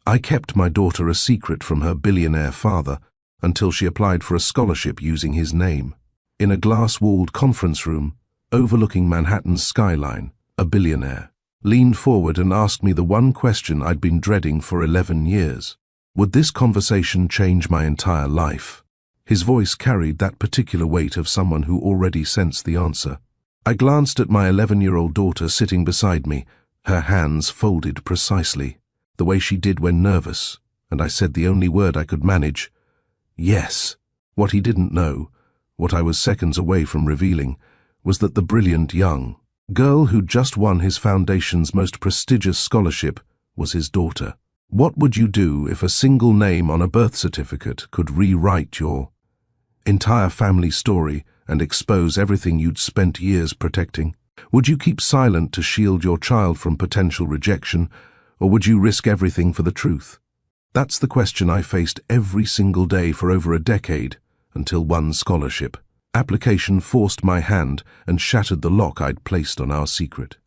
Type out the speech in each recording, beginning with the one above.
I kept my daughter a secret from her billionaire father until she applied for a scholarship using his name. In a glass-walled conference room, overlooking Manhattan's skyline, a billionaire leaned forward and asked me the one question I'd been dreading for 11 years. Would this conversation change my entire life? His voice carried that particular weight of someone who already sensed the answer. I glanced at my 11-year-old daughter sitting beside me, her hands folded precisely, the way she did when nervous, and I said the only word I could manage, yes. What he didn't know, what I was seconds away from revealing, was that the brilliant young girl who'd just won his foundation's most prestigious scholarship was his daughter. What would you do if a single name on a birth certificate could rewrite your entire family story and expose everything you'd spent years protecting? Would you keep silent to shield your child from potential rejection, or would you risk everything for the truth? That's the question I faced every single day for over a decade, until one scholarship application forced my hand and shattered the lock I'd placed on our secret.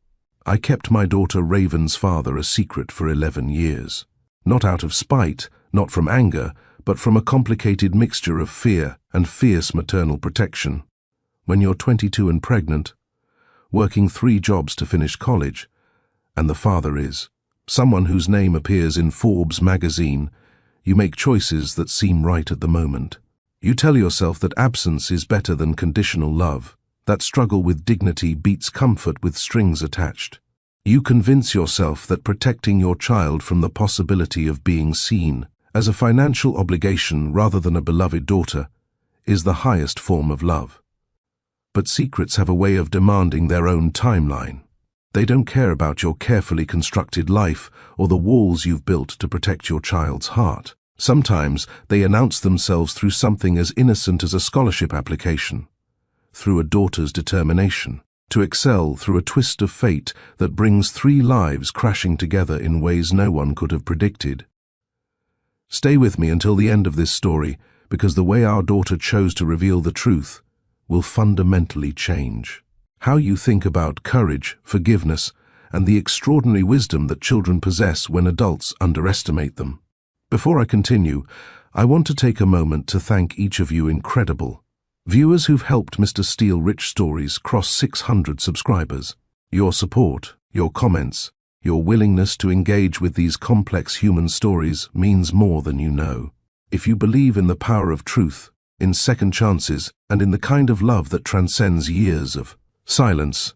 I kept my daughter Raven's father a secret for 11 years. Not out of spite, not from anger, but from a complicated mixture of fear and fierce maternal protection. When you're 22 and pregnant, working 3 jobs to finish college, and the father is someone whose name appears in Forbes magazine, you make choices that seem right at the moment. You tell yourself that absence is better than conditional love, that struggle with dignity beats comfort with strings attached. You convince yourself that protecting your child from the possibility of being seen as a financial obligation rather than a beloved daughter is the highest form of love. But secrets have a way of demanding their own timeline. They don't care about your carefully constructed life or the walls you've built to protect your child's heart. Sometimes they announce themselves through something as innocent as a scholarship application, through a daughter's determination to excel, through a twist of fate that brings 3 lives crashing together in ways no one could have predicted. Stay with me until the end of this story, because the way our daughter chose to reveal the truth will fundamentally change how you think about courage, forgiveness, and the extraordinary wisdom that children possess when adults underestimate them. Before I continue, I want to take a moment to thank each of you incredible viewers who've helped Mr. Steele Rich Stories cross 600 subscribers. Your support, your comments, your willingness to engage with these complex human stories means more than you know. If you believe in the power of truth, in second chances, and in the kind of love that transcends years of silence,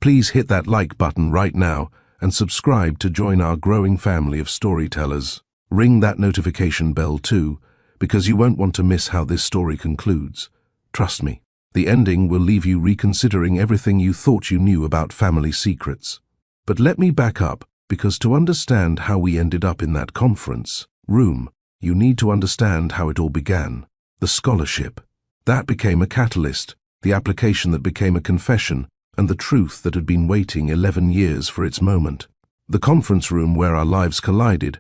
please hit that like button right now and subscribe to join our growing family of storytellers. Ring that notification bell too, because you won't want to miss how this story concludes. Trust me, the ending will leave you reconsidering everything you thought you knew about family secrets. But let me back up, because to understand how we ended up in that conference room, you need to understand how it all began. The scholarship. That became a catalyst, the application that became a confession, and the truth that had been waiting 11 years for its moment. The conference room where our lives collided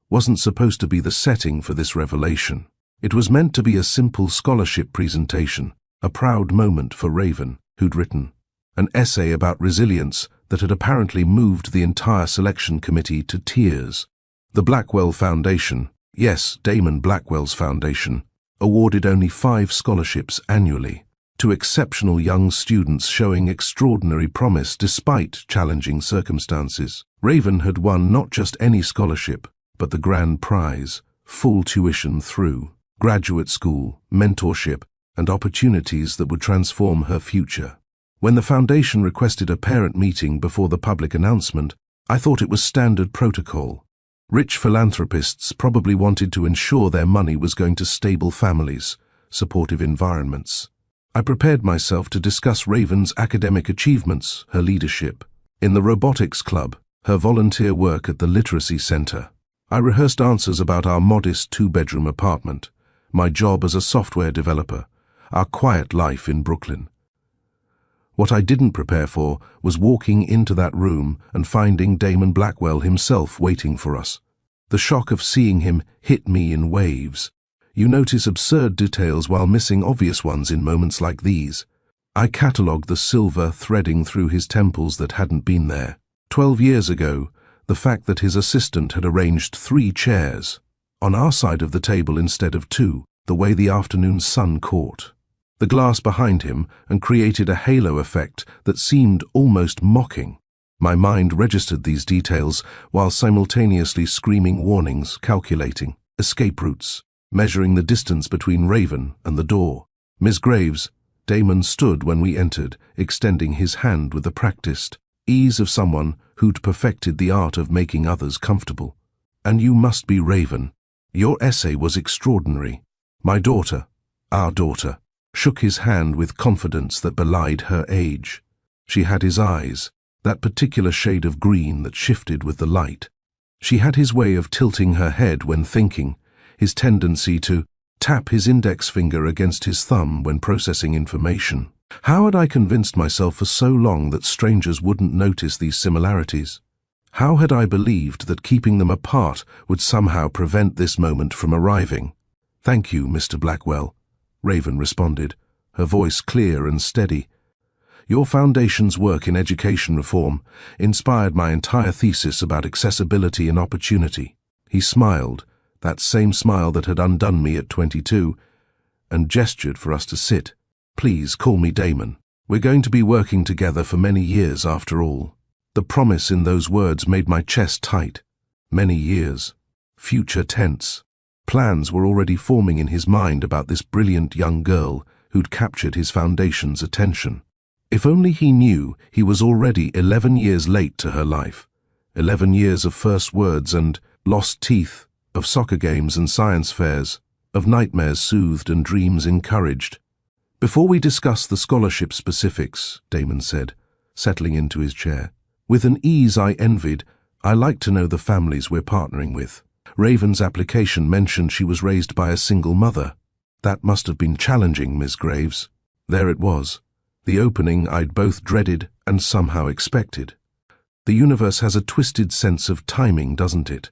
wasn't supposed to be the setting for this revelation. It was meant to be a simple scholarship presentation, a proud moment for Raven, who'd written an essay about resilience that had apparently moved the entire selection committee to tears. The Blackwell Foundation, yes, Damon Blackwell's foundation, awarded only 5 scholarships annually to exceptional young students showing extraordinary promise despite challenging circumstances. Raven had won not just any scholarship, but the grand prize, full tuition through graduate school, mentorship, and opportunities that would transform her future. When the foundation requested a parent meeting before the public announcement, I thought it was standard protocol. Rich philanthropists probably wanted to ensure their money was going to stable families, supportive environments. I prepared myself to discuss Raven's academic achievements, her leadership in the robotics club, her volunteer work at the literacy center. I rehearsed answers about our modest 2-bedroom apartment, my job as a software developer, our quiet life in Brooklyn. What I didn't prepare for was walking into that room and finding Damon Blackwell himself waiting for us. The shock of seeing him hit me in waves. You notice absurd details while missing obvious ones in moments like these. I catalogued the silver threading through his temples that hadn't been there. 12 years ago, The fact that his assistant had arranged 3 chairs, on our side of the table instead of 2, the way the afternoon sun caught the glass behind him and created a halo effect that seemed almost mocking. My mind registered these details while simultaneously screaming warnings, calculating escape routes, measuring the distance between Raven and the door. Miss Graves, Damon stood when we entered, extending his hand with the practiced ease of someone who'd perfected the art of making others comfortable. And you must be Raven. Your essay was extraordinary. My daughter, our daughter, shook his hand with confidence that belied her age. She had his eyes, that particular shade of green that shifted with the light. She had his way of tilting her head when thinking, his tendency to tap his index finger against his thumb when processing information. How had I convinced myself for so long that strangers wouldn't notice these similarities? How had I believed that keeping them apart would somehow prevent this moment from arriving? "Thank you, Mr. Blackwell," Raven responded, her voice clear and steady. "Your foundation's work in education reform inspired my entire thesis about accessibility and opportunity." He smiled, that same smile that had undone me at 22, and gestured for us to sit. "Please call me Damon. We're going to be working together for many years after all." The promise in those words made my chest tight. Many years. Future tense. Plans were already forming in his mind about this brilliant young girl who'd captured his foundation's attention. If only he knew he was already 11 years late to her life. 11 years of first words and lost teeth, of soccer games and science fairs, of nightmares soothed and dreams encouraged. "Before we discuss the scholarship specifics," Damon said, settling into his chair, with an ease I envied, "I like to know the families we're partnering with." Raven's application mentioned she was raised by a single mother. That must have been challenging, Miss Graves. There it was, the opening I'd both dreaded and somehow expected. The universe has a twisted sense of timing, doesn't it?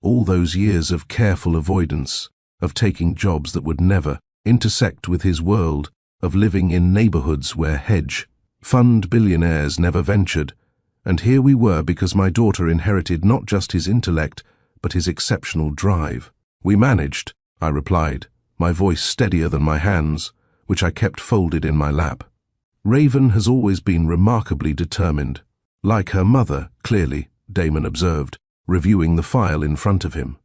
All those years of careful avoidance, of taking jobs that would never intersect with his world, of living in neighborhoods where hedge fund billionaires never ventured, and here we were because my daughter inherited not just his intellect, but his exceptional drive. "We managed," I replied, my voice steadier than my hands, which I kept folded in my lap. Raven has always been remarkably determined. Like her mother, clearly, Damon observed, reviewing the file in front of him.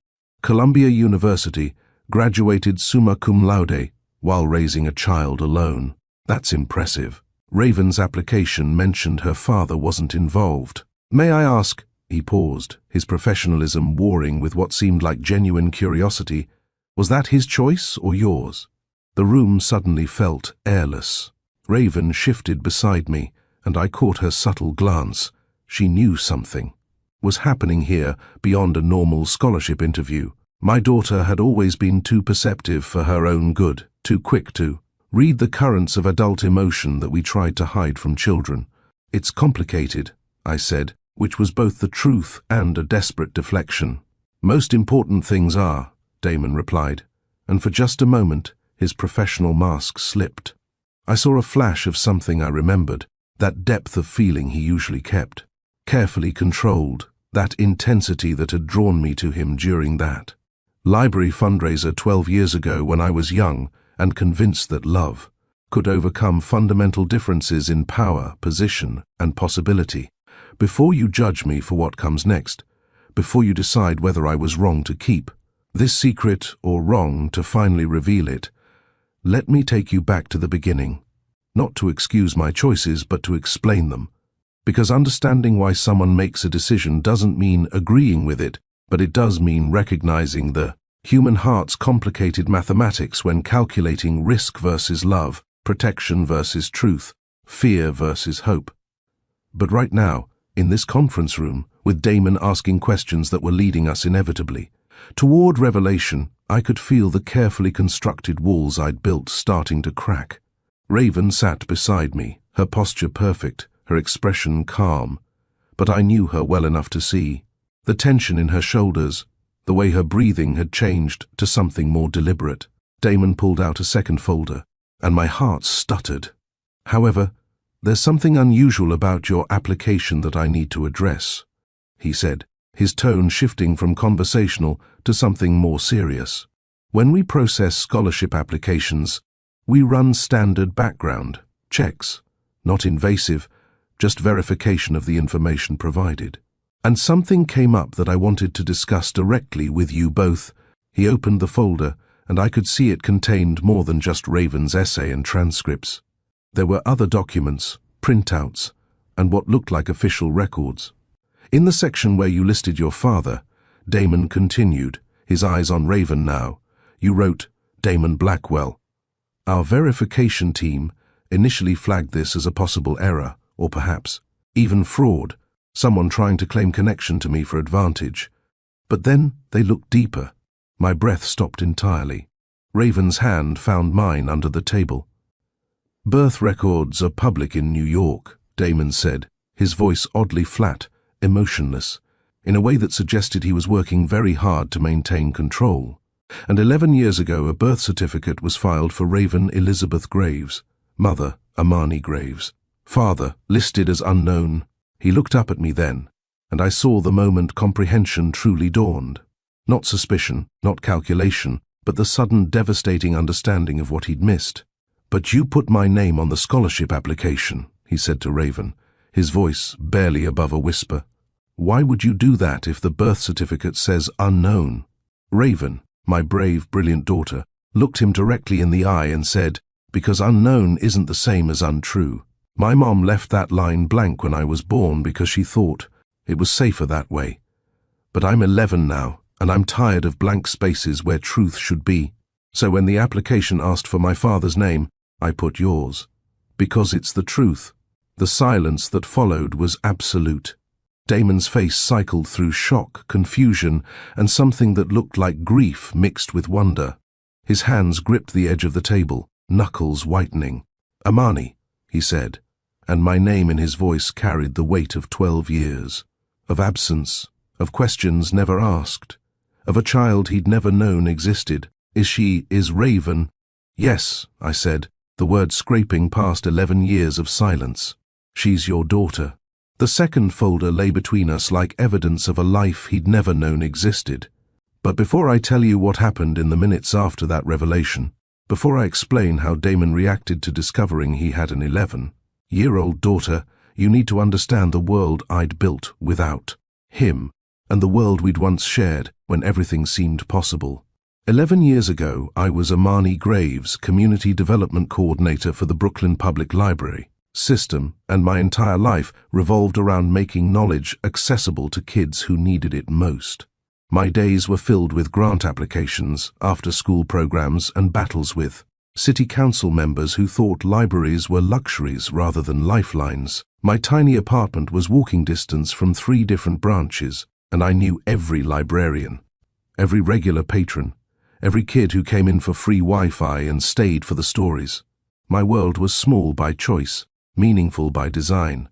Columbia University, graduated summa cum laude, while raising a child alone. That's impressive. Raven's application mentioned her father wasn't involved. "May I ask," he paused, his professionalism warring with what seemed like genuine curiosity, "was that his choice or yours?" The room suddenly felt airless. Raven shifted beside me, and I caught her subtle glance. She knew something was happening here beyond a normal scholarship interview. My daughter had always been too perceptive for her own good, too quick to read the currents of adult emotion that we tried to hide from children. "It's complicated," I said, which was both the truth and a desperate deflection. "Most important things are," Damon replied, and for just a moment his professional mask slipped. I saw a flash of something I remembered, that depth of feeling he usually kept, carefully controlled, that intensity that had drawn me to him during that library fundraiser 12 years ago when I was young and convinced that love could overcome fundamental differences in power, position, and possibility. "Before you judge me for what comes next, before you decide whether I was wrong to keep this secret or wrong to finally reveal it, let me take you back to the beginning, not to excuse my choices but to explain them. Because understanding why someone makes a decision doesn't mean agreeing with it, but it does mean recognizing the human heart's complicated mathematics when calculating risk versus love, protection versus truth, fear versus hope. But right now, in this conference room, with Damon asking questions that were leading us inevitably toward revelation, I could feel the carefully constructed walls I'd built starting to crack. Raven sat beside me, her posture perfect, her expression calm, but I knew her well enough to see the tension in her shoulders, the way her breathing had changed to something more deliberate. Damon pulled out a second folder, and my heart stuttered. "However, there's something unusual about your application that I need to address," he said, his tone shifting from conversational to something more serious. When we process scholarship applications, we run standard background checks, not invasive, just verification of the information provided. And something came up that I wanted to discuss directly with you both. He opened the folder, and I could see it contained more than just Raven's essay and transcripts. There were other documents, printouts, and what looked like official records. In the section where you listed your father, Damon continued, his eyes on Raven now. You wrote, Damon Blackwell. Our verification team initially flagged this as a possible error, or perhaps even fraud, someone trying to claim connection to me for advantage. But then they looked deeper. My breath stopped entirely. Raven's hand found mine under the table. Birth records are public in New York, Damon said, his voice oddly flat, emotionless, in a way that suggested he was working very hard to maintain control. And 11 years ago a birth certificate was filed for Raven Elizabeth Graves, mother Amani Graves, father listed as unknown. He looked up at me then, and I saw the moment comprehension truly dawned. Not suspicion, not calculation, but the sudden devastating understanding of what he'd missed. But you put my name on the scholarship application, he said to Raven, his voice barely above a whisper. Why would you do that if the birth certificate says unknown? Raven, my brave, brilliant daughter, looked him directly in the eye and said, because unknown isn't the same as untrue. My mom left that line blank when I was born because she thought it was safer that way. But I'm 11 now, and I'm tired of blank spaces where truth should be. So when the application asked for my father's name, I put yours. Because it's the truth. The silence that followed was absolute. Damon's face cycled through shock, confusion, and something that looked like grief mixed with wonder. His hands gripped the edge of the table, knuckles whitening. Amani, he said, and my name in his voice carried the weight of 12 years. Of absence, of questions never asked, of a child he'd never known existed. Is Raven? Yes, I said, the word scraping past 11 years of silence. She's your daughter. The second folder lay between us like evidence of a life he'd never known existed. But before I tell you what happened in the minutes after that revelation, before I explain how Damon reacted to discovering he had an 11-year-old daughter, you need to understand the world I'd built without him, and the world we'd once shared when everything seemed possible. 11 years ago, I was Amani Graves, Community Development Coordinator for the Brooklyn Public Library system, and my entire life revolved around making knowledge accessible to kids who needed it most. My days were filled with grant applications, after-school programs, and battles with city council members who thought libraries were luxuries rather than lifelines. My tiny apartment was walking distance from 3 different branches, and I knew every librarian, every regular patron, every kid who came in for free Wi-Fi and stayed for the stories. My world was small by choice, meaningful by design.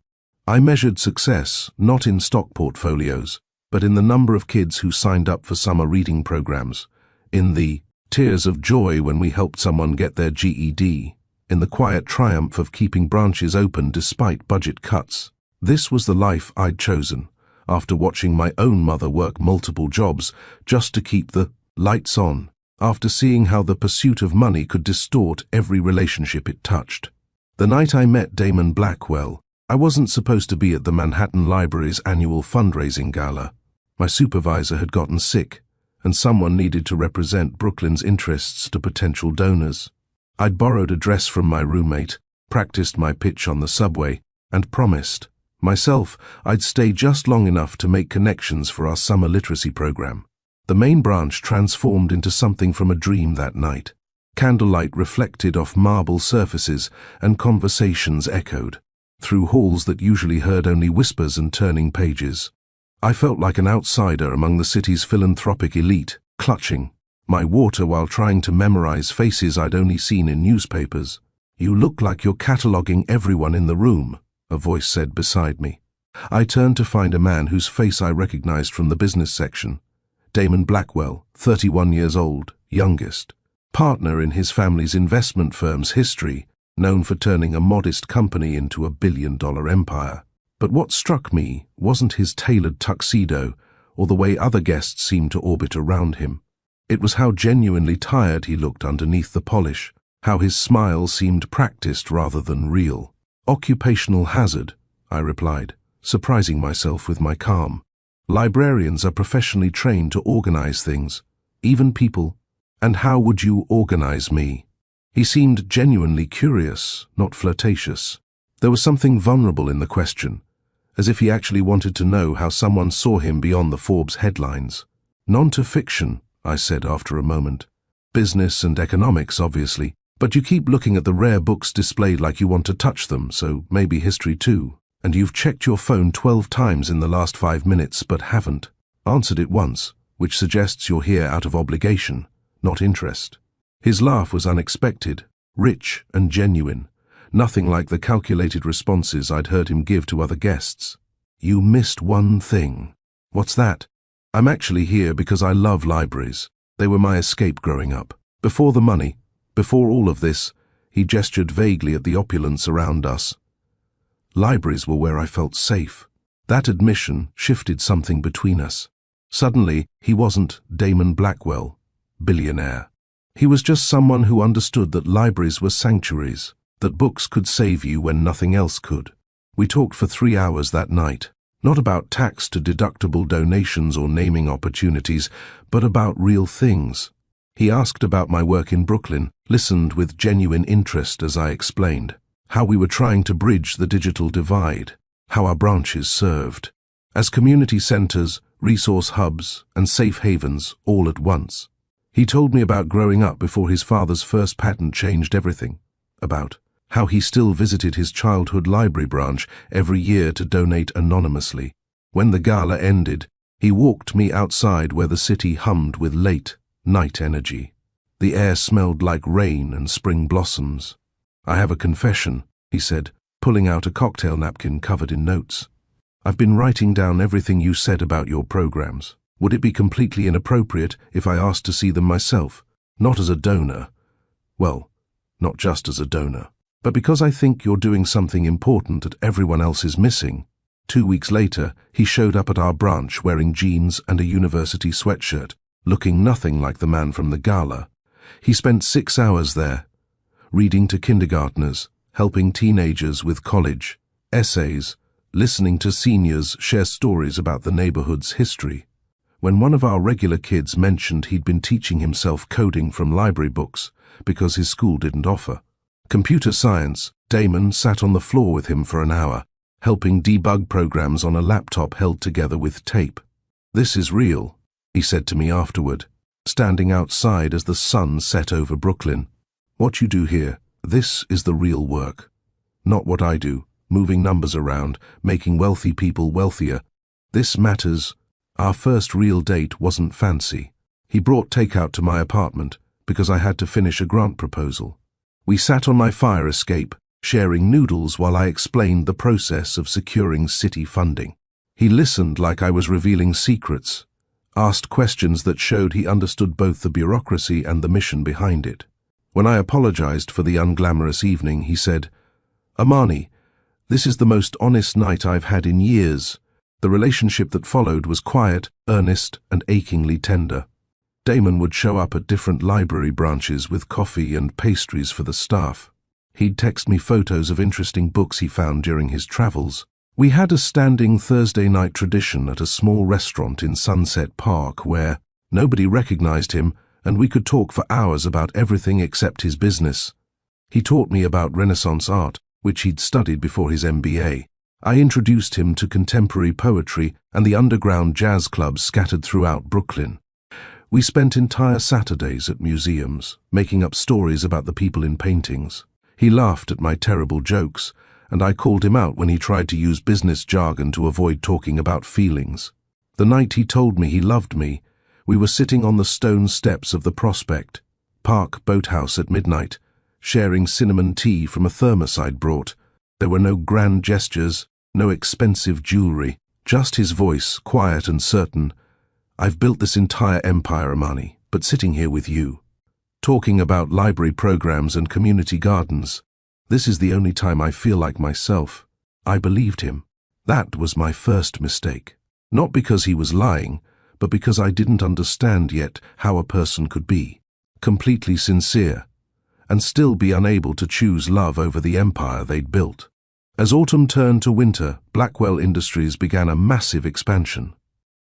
I measured success not in stock portfolios, but in the number of kids who signed up for summer reading programs, in the tears of joy when we helped someone get their GED, in the quiet triumph of keeping branches open despite budget cuts. This was the life I'd chosen, after watching my own mother work multiple jobs just to keep the lights on, after seeing how the pursuit of money could distort every relationship it touched. The night I met Damon Blackwell, I wasn't supposed to be at the Manhattan Library's annual fundraising gala. My supervisor had gotten sick, and someone needed to represent Brooklyn's interests to potential donors. I'd borrowed a dress from my roommate, practiced my pitch on the subway, and promised myself I'd stay just long enough to make connections for our summer literacy program. The main branch transformed into something from a dream that night. Candlelight reflected off marble surfaces, and conversations echoed through halls that usually heard only whispers and turning pages. I felt like an outsider among the city's philanthropic elite, clutching my water while trying to memorize faces I'd only seen in newspapers. You look like you're cataloging everyone in the room, a voice said beside me. I turned to find a man whose face I recognized from the business section. Damon Blackwell, 31 years old, youngest, partner in his family's investment firm's history, known for turning a modest company into a billion-dollar empire. But what struck me wasn't his tailored tuxedo or the way other guests seemed to orbit around him. It was how genuinely tired he looked underneath the polish, how his smile seemed practiced rather than real. Occupational hazard, I replied, surprising myself with my calm. Librarians are professionally trained to organize things, even people. And how would you organize me? He seemed genuinely curious, not flirtatious. There was something vulnerable in the question, as if he actually wanted to know how someone saw him beyond the Forbes headlines. None to fiction, I said after a moment. Business and economics, obviously, but you keep looking at the rare books displayed like you want to touch them, so maybe history too. And you've checked your phone 12 times in the last 5 minutes but haven't answered it once, which suggests you're here out of obligation, not interest. His laugh was unexpected, rich and genuine, nothing like the calculated responses I'd heard him give to other guests. You missed one thing. What's that? I'm actually here because I love libraries. They were my escape growing up. Before the money, before all of this, he gestured vaguely at the opulence around us. Libraries were where I felt safe. That admission shifted something between us. Suddenly, he wasn't Damon Blackwell, billionaire. He was just someone who understood that libraries were sanctuaries, that books could save you when nothing else could. We talked for 3 hours that night, not about tax to deductible donations or naming opportunities, but about real things. He asked about my work in Brooklyn, listened with genuine interest as I explained how we were trying to bridge the digital divide, how our branches served as community centers, resource hubs, and safe havens all at once. He told me about growing up before his father's first patent changed everything, about how he still visited his childhood library branch every year to donate anonymously. When the gala ended, he walked me outside where the city hummed with late night energy. The air smelled like rain and spring blossoms. I have a confession, he said, pulling out a cocktail napkin covered in notes. I've been writing down everything you said about your programs. Would it be completely inappropriate if I asked to see them myself? Not as a donor. Well, not just as a donor, but because I think you're doing something important that everyone else is missing. 2 weeks later, he showed up at our branch wearing jeans and a university sweatshirt, looking nothing like the man from the gala. He spent 6 hours there, reading to kindergartners, helping teenagers with college, essays, listening to seniors share stories about the neighborhood's history. When one of our regular kids mentioned he'd been teaching himself coding from library books because his school didn't offer computer science, Damon sat on the floor with him for an hour, helping debug programs on a laptop held together with tape. This is real, he said to me afterward, standing outside as the sun set over Brooklyn. What you do here, this is the real work. Not what I do, moving numbers around, making wealthy people wealthier. This matters. Our first real date wasn't fancy. He brought takeout to my apartment because I had to finish a grant proposal. We sat on my fire escape, sharing noodles while I explained the process of securing city funding. He listened like I was revealing secrets, asked questions that showed he understood both the bureaucracy and the mission behind it. When I apologized for the unglamorous evening, he said, "Amani, this is the most honest night I've had in years." The relationship that followed was quiet, earnest, and achingly tender. Damon would show up at different library branches with coffee and pastries for the staff. He'd text me photos of interesting books he found during his travels. We had a standing Thursday night tradition at a small restaurant in Sunset Park where nobody recognized him and we could talk for hours about everything except his business. He taught me about Renaissance art, which he'd studied before his MBA. I introduced him to contemporary poetry and the underground jazz clubs scattered throughout Brooklyn. We spent entire Saturdays at museums, making up stories about the people in paintings. He laughed at my terrible jokes, and I called him out when he tried to use business jargon to avoid talking about feelings. The night he told me he loved me, we were sitting on the stone steps of the Prospect Park boathouse at midnight, sharing cinnamon tea from a thermos I'd brought. There were no grand gestures, no expensive jewelry, just his voice, quiet and certain. I've built this entire empire, Amani, but sitting here with you, talking about library programs and community gardens, this is the only time I feel like myself. I believed him. That was my first mistake. Not because he was lying, but because I didn't understand yet how a person could be completely sincere and still be unable to choose love over the empire they'd built. As autumn turned to winter, Blackwell Industries began a massive expansion.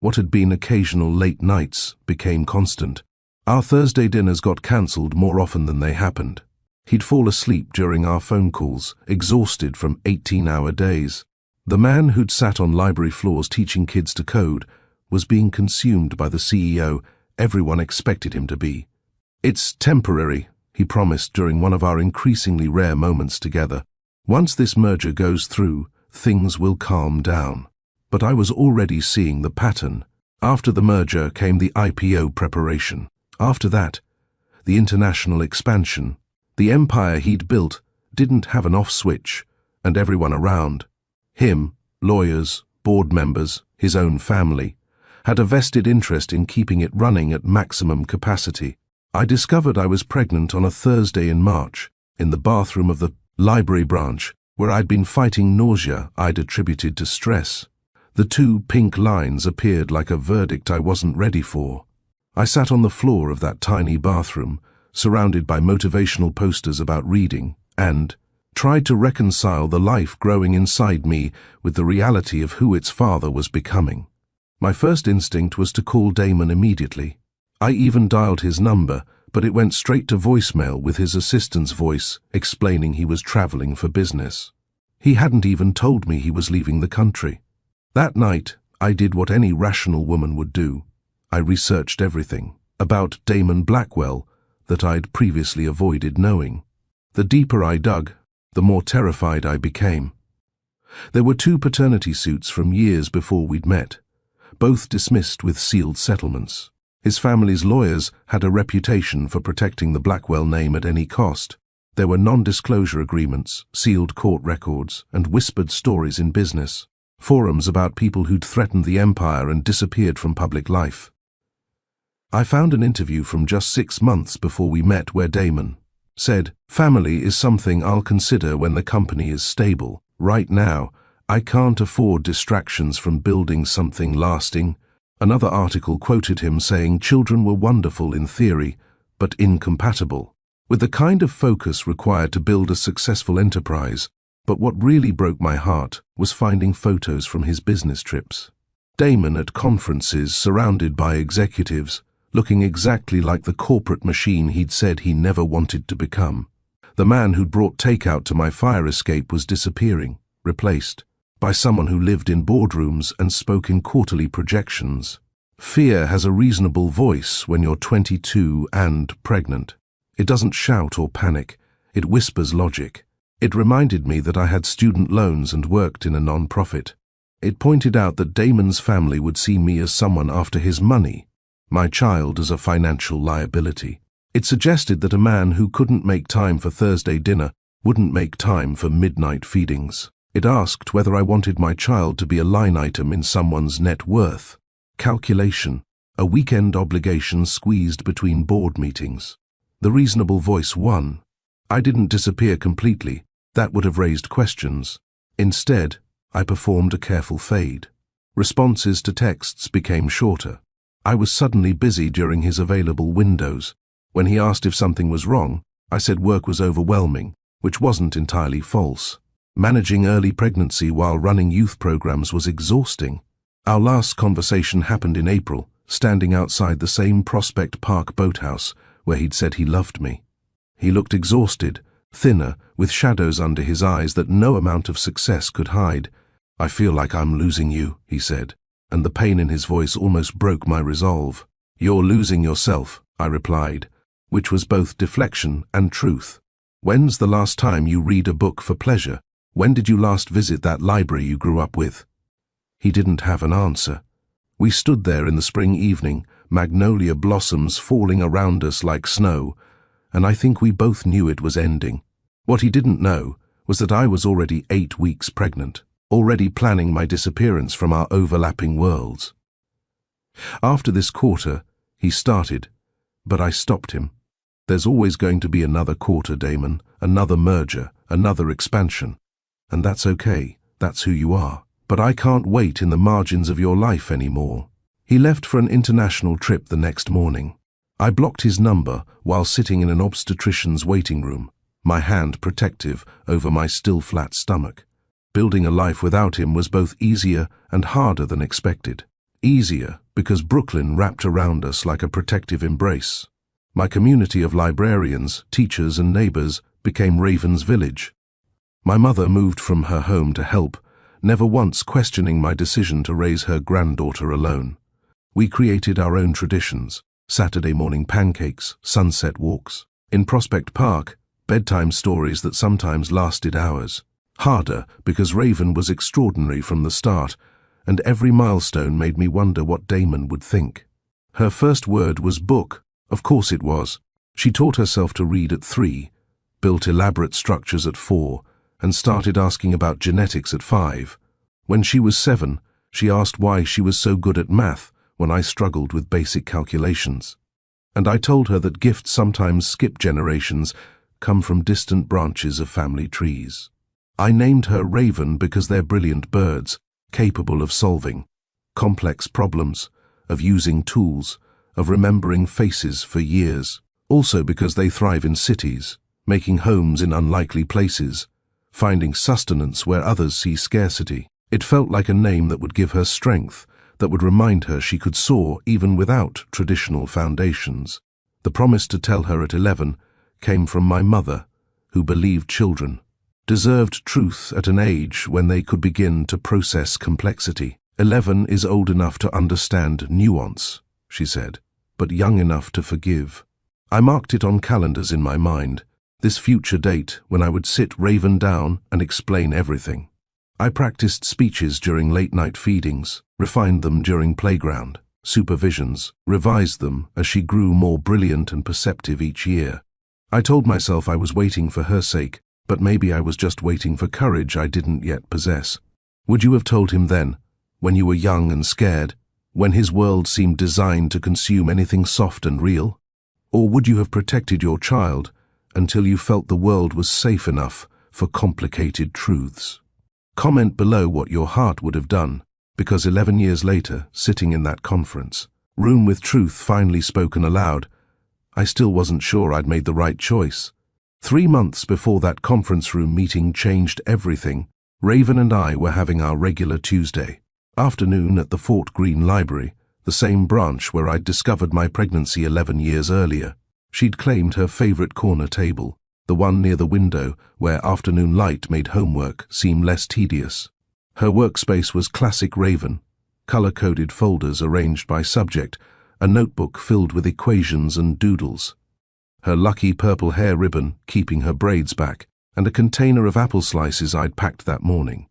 What had been occasional late nights became constant. Our Thursday dinners got cancelled more often than they happened. He'd fall asleep during our phone calls, exhausted from 18-hour days. The man who'd sat on library floors teaching kids to code was being consumed by the CEO everyone expected him to be. "It's temporary," he promised during one of our increasingly rare moments together. "Once this merger goes through, things will calm down." But I was already seeing the pattern. After the merger came the IPO preparation. After that, the international expansion. The empire he'd built didn't have an off switch, and everyone around him, lawyers, board members, his own family, had a vested interest in keeping it running at maximum capacity. I discovered I was pregnant on a Thursday in March, in the bathroom of the library branch, where I'd been fighting nausea I'd attributed to stress. The 2 pink lines appeared like a verdict I wasn't ready for. I sat on the floor of that tiny bathroom, surrounded by motivational posters about reading, and tried to reconcile the life growing inside me with the reality of who its father was becoming. My first instinct was to call Damon immediately. I even dialed his number, but it went straight to voicemail with his assistant's voice explaining he was traveling for business. He hadn't even told me he was leaving the country. That night, I did what any rational woman would do. I researched everything about Damon Blackwell that I'd previously avoided knowing. The deeper I dug, the more terrified I became. There were 2 paternity suits from years before we'd met, both dismissed with sealed settlements. His family's lawyers had a reputation for protecting the Blackwell name at any cost. There were non-disclosure agreements, sealed court records, and whispered stories in business. Forums about people who'd threatened the empire and disappeared from public life. I found an interview from just 6 months before we met where Damon said, "Family is something I'll consider when the company is stable. Right now, I can't afford distractions from building something lasting." Another article quoted him saying children were wonderful in theory, but incompatible with the kind of focus required to build a successful enterprise. But what really broke my heart was finding photos from his business trips. Damon at conferences surrounded by executives, looking exactly like the corporate machine he'd said he never wanted to become. The man who'd brought takeout to my fire escape was disappearing, replaced by someone who lived in boardrooms and spoke in quarterly projections. Fear has a reasonable voice when you're 22 and pregnant. It doesn't shout or panic, it whispers logic. It reminded me that I had student loans and worked in a non-profit. It pointed out that Damon's family would see me as someone after his money, my child as a financial liability. It suggested that a man who couldn't make time for Thursday dinner wouldn't make time for midnight feedings. It asked whether I wanted my child to be a line item in someone's net worth calculation, a weekend obligation squeezed between board meetings. The reasonable voice won. I didn't disappear completely. That would have raised questions. Instead, I performed a careful fade. Responses to texts became shorter. I was suddenly busy during his available windows. When he asked if something was wrong, I said work was overwhelming, which wasn't entirely false. Managing early pregnancy while running youth programs was exhausting. Our last conversation happened in April, standing outside the same Prospect Park boathouse where he'd said he loved me. He looked exhausted, thinner, with shadows under his eyes that no amount of success could hide. "I feel like I'm losing you," he said, and the pain in his voice almost broke my resolve. "You're losing yourself," I replied, which was both deflection and truth. "When's the last time you read a book for pleasure? When did you last visit that library you grew up with?" He didn't have an answer. We stood there in the spring evening, magnolia blossoms falling around us like snow, and I think we both knew it was ending. What he didn't know was that I was already 8 weeks pregnant, already planning my disappearance from our overlapping worlds. After this quarter, he started, but I stopped him. "There's always going to be another quarter, Damon, another merger, another expansion. And that's okay, that's who you are." but I can't wait in the margins of your life anymore. He left for an international trip the next morning. I blocked his number while sitting in an obstetrician's waiting room, my hand protective over my still flat stomach. Building a life without him was both easier and harder than expected. Easier because Brooklyn wrapped around us like a protective embrace. My community of librarians, teachers and neighbors became Raven's village. My mother moved from her home to help, never once questioning my decision to raise her granddaughter alone. We created our own traditions: Saturday morning pancakes, sunset walks. In Prospect Park, bedtime stories that sometimes lasted hours. Harder because Raven was extraordinary from the start, and every milestone made me wonder what Damon would think. Her first word was book. Of course it was. She taught herself to read at 3, built elaborate structures at 4, and started asking about genetics at 5. When she was 7, she asked why she was so good at math when I struggled with basic calculations. And I told her that gifts sometimes skip generations, come from distant branches of family trees. I named her Raven because they're brilliant birds, capable of solving complex problems, of using tools, of remembering faces for years. Also because they thrive in cities, making homes in unlikely places, finding sustenance where others see scarcity. It felt like a name that would give her strength, that would remind her she could soar even without traditional foundations. The promise to tell her at 11 came from my mother, who believed children deserved truth at an age when they could begin to process complexity. 11 is old enough to understand nuance, she said, but young enough to forgive. I marked it on calendars in my mind, this future date when I would sit Raven down and explain everything. I practiced speeches during late-night feedings, refined them during playground supervisions, revised them as she grew more brilliant and perceptive each year. I told myself I was waiting for her sake, but maybe I was just waiting for courage I didn't yet possess. Would you have told him then, when you were young and scared, when his world seemed designed to consume anything soft and real? Or would you have protected your child until you felt the world was safe enough for complicated truths? Comment below what your heart would have done, because 11 years later, sitting in that conference room with truth finally spoken aloud, I still wasn't sure I'd made the right choice. 3 months before that conference room meeting changed everything, Raven and I were having our regular Tuesday afternoon at the Fort Greene Library, the same branch where I'd discovered my pregnancy 11 years earlier. She'd claimed her favorite corner table, the one near the window where afternoon light made homework seem less tedious. Her workspace was classic Raven, color-coded folders arranged by subject, a notebook filled with equations and doodles. Her lucky purple hair ribbon keeping her braids back, and a container of apple slices I'd packed that morning.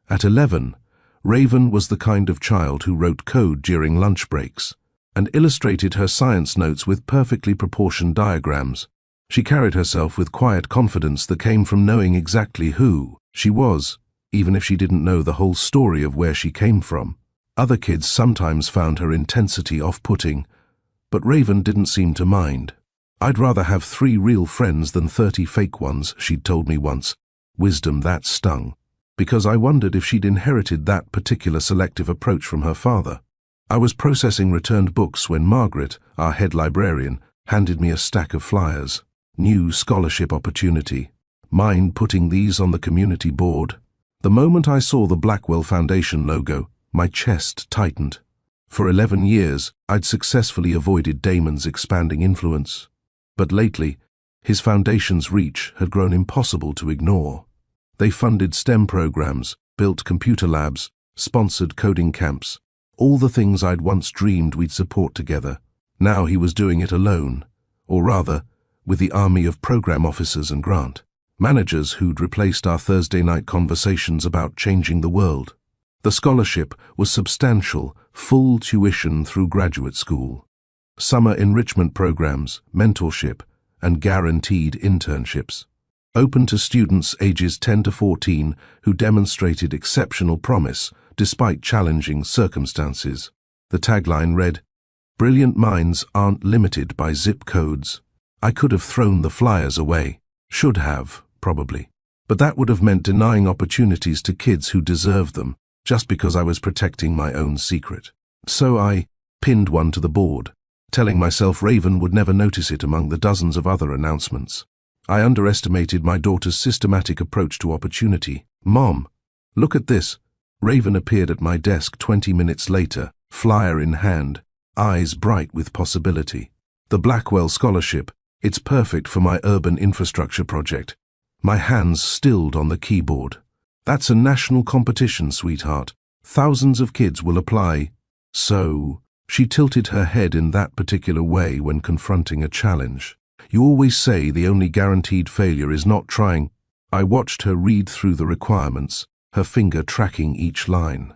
At 11, Raven was the kind of child who wrote code during lunch breaks and illustrated her science notes with perfectly proportioned diagrams. She carried herself with quiet confidence that came from knowing exactly who she was, even if she didn't know the whole story of where she came from. Other kids sometimes found her intensity off-putting, but Raven didn't seem to mind. I'd rather have 3 real friends than 30 fake ones, she'd told me once. Wisdom that stung, because I wondered if she'd inherited that particular selective approach from her father. I was processing returned books when Margaret, our head librarian, handed me a stack of flyers. New scholarship opportunity. Mind putting these on the community board? The moment I saw the Blackwell Foundation logo, my chest tightened. For 11 years, I'd successfully avoided Damon's expanding influence. But lately, his foundation's reach had grown impossible to ignore. They funded STEM programs, built computer labs, sponsored coding camps, all the things I'd once dreamed we'd support together. Now he was doing it alone, or rather, with the army of program officers and grant managers who'd replaced our Thursday night conversations about changing the world. The scholarship was substantial, full tuition through graduate school, summer enrichment programs, mentorship, and guaranteed internships. Open to students ages 10 to 14 who demonstrated exceptional promise despite challenging circumstances. The tagline read, "Brilliant minds aren't limited by zip codes." I could have thrown the flyers away. Should have, probably. But that would have meant denying opportunities to kids who deserve them. just because I was protecting my own secret. So I pinned one to the board, telling myself Raven would never notice it among the dozens of other announcements. I underestimated my daughter's systematic approach to opportunity. "Mom, look at this." Raven appeared at my desk 20 minutes later, flyer in hand, eyes bright with possibility. "The Blackwell Scholarship. It's perfect for my urban infrastructure project." My hands stilled on the keyboard. "That's a national competition, sweetheart. Thousands of kids will apply." "So," she tilted her head in that particular way when confronting a challenge. "You always say the only guaranteed failure is not trying." I watched her read through the requirements, her finger tracking each line,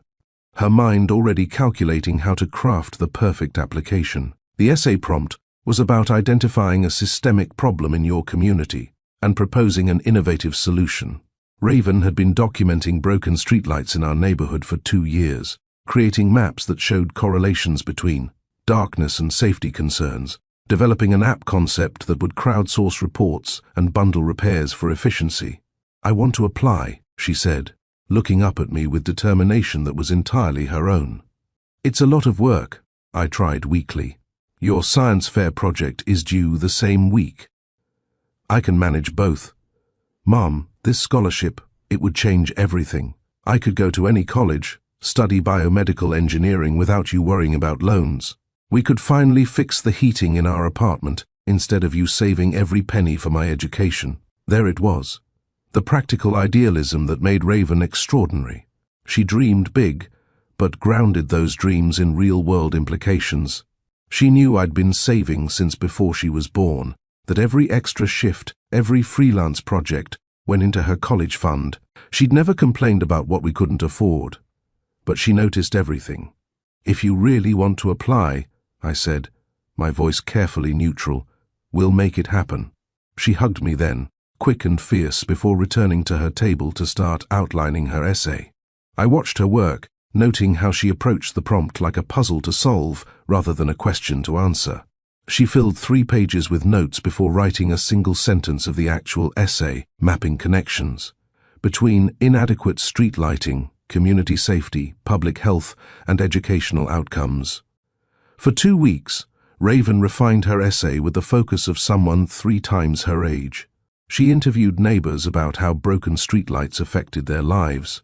her mind already calculating how to craft the perfect application. The essay prompt was about identifying a systemic problem in your community and proposing an innovative solution. Raven had been documenting broken streetlights in our neighborhood for 2 years, creating maps that showed correlations between darkness and safety concerns, developing an app concept that would crowdsource reports and bundle repairs for efficiency. "I want to apply," she said, looking up at me with determination that was entirely her own. "It's a lot of work," I tried weakly. "Your science fair project is due the same week." "I can manage both." "Mom, this scholarship, it would change everything. I could go to any college, study biomedical engineering without you worrying about loans. We could finally fix the heating in our apartment instead of you saving every penny for my education." There it was, the practical idealism that made Raven extraordinary. She dreamed big, but grounded those dreams in real-world implications. She knew I'd been saving since before she was born, that every extra shift, every freelance project, went into her college fund. She'd never complained about what we couldn't afford. But she noticed everything. "If you really want to apply," I said, my voice carefully neutral, "we'll make it happen." She hugged me then, quick and fierce, before returning to her table to start outlining her essay. I watched her work, noting how she approached the prompt like a puzzle to solve rather than a question to answer. She filled 3 pages with notes before writing a single sentence of the actual essay, mapping connections between inadequate street lighting, community safety, public health, and educational outcomes. For 2 weeks, Raven refined her essay with the focus of someone 3 times her age. She interviewed neighbors about how broken streetlights affected their lives,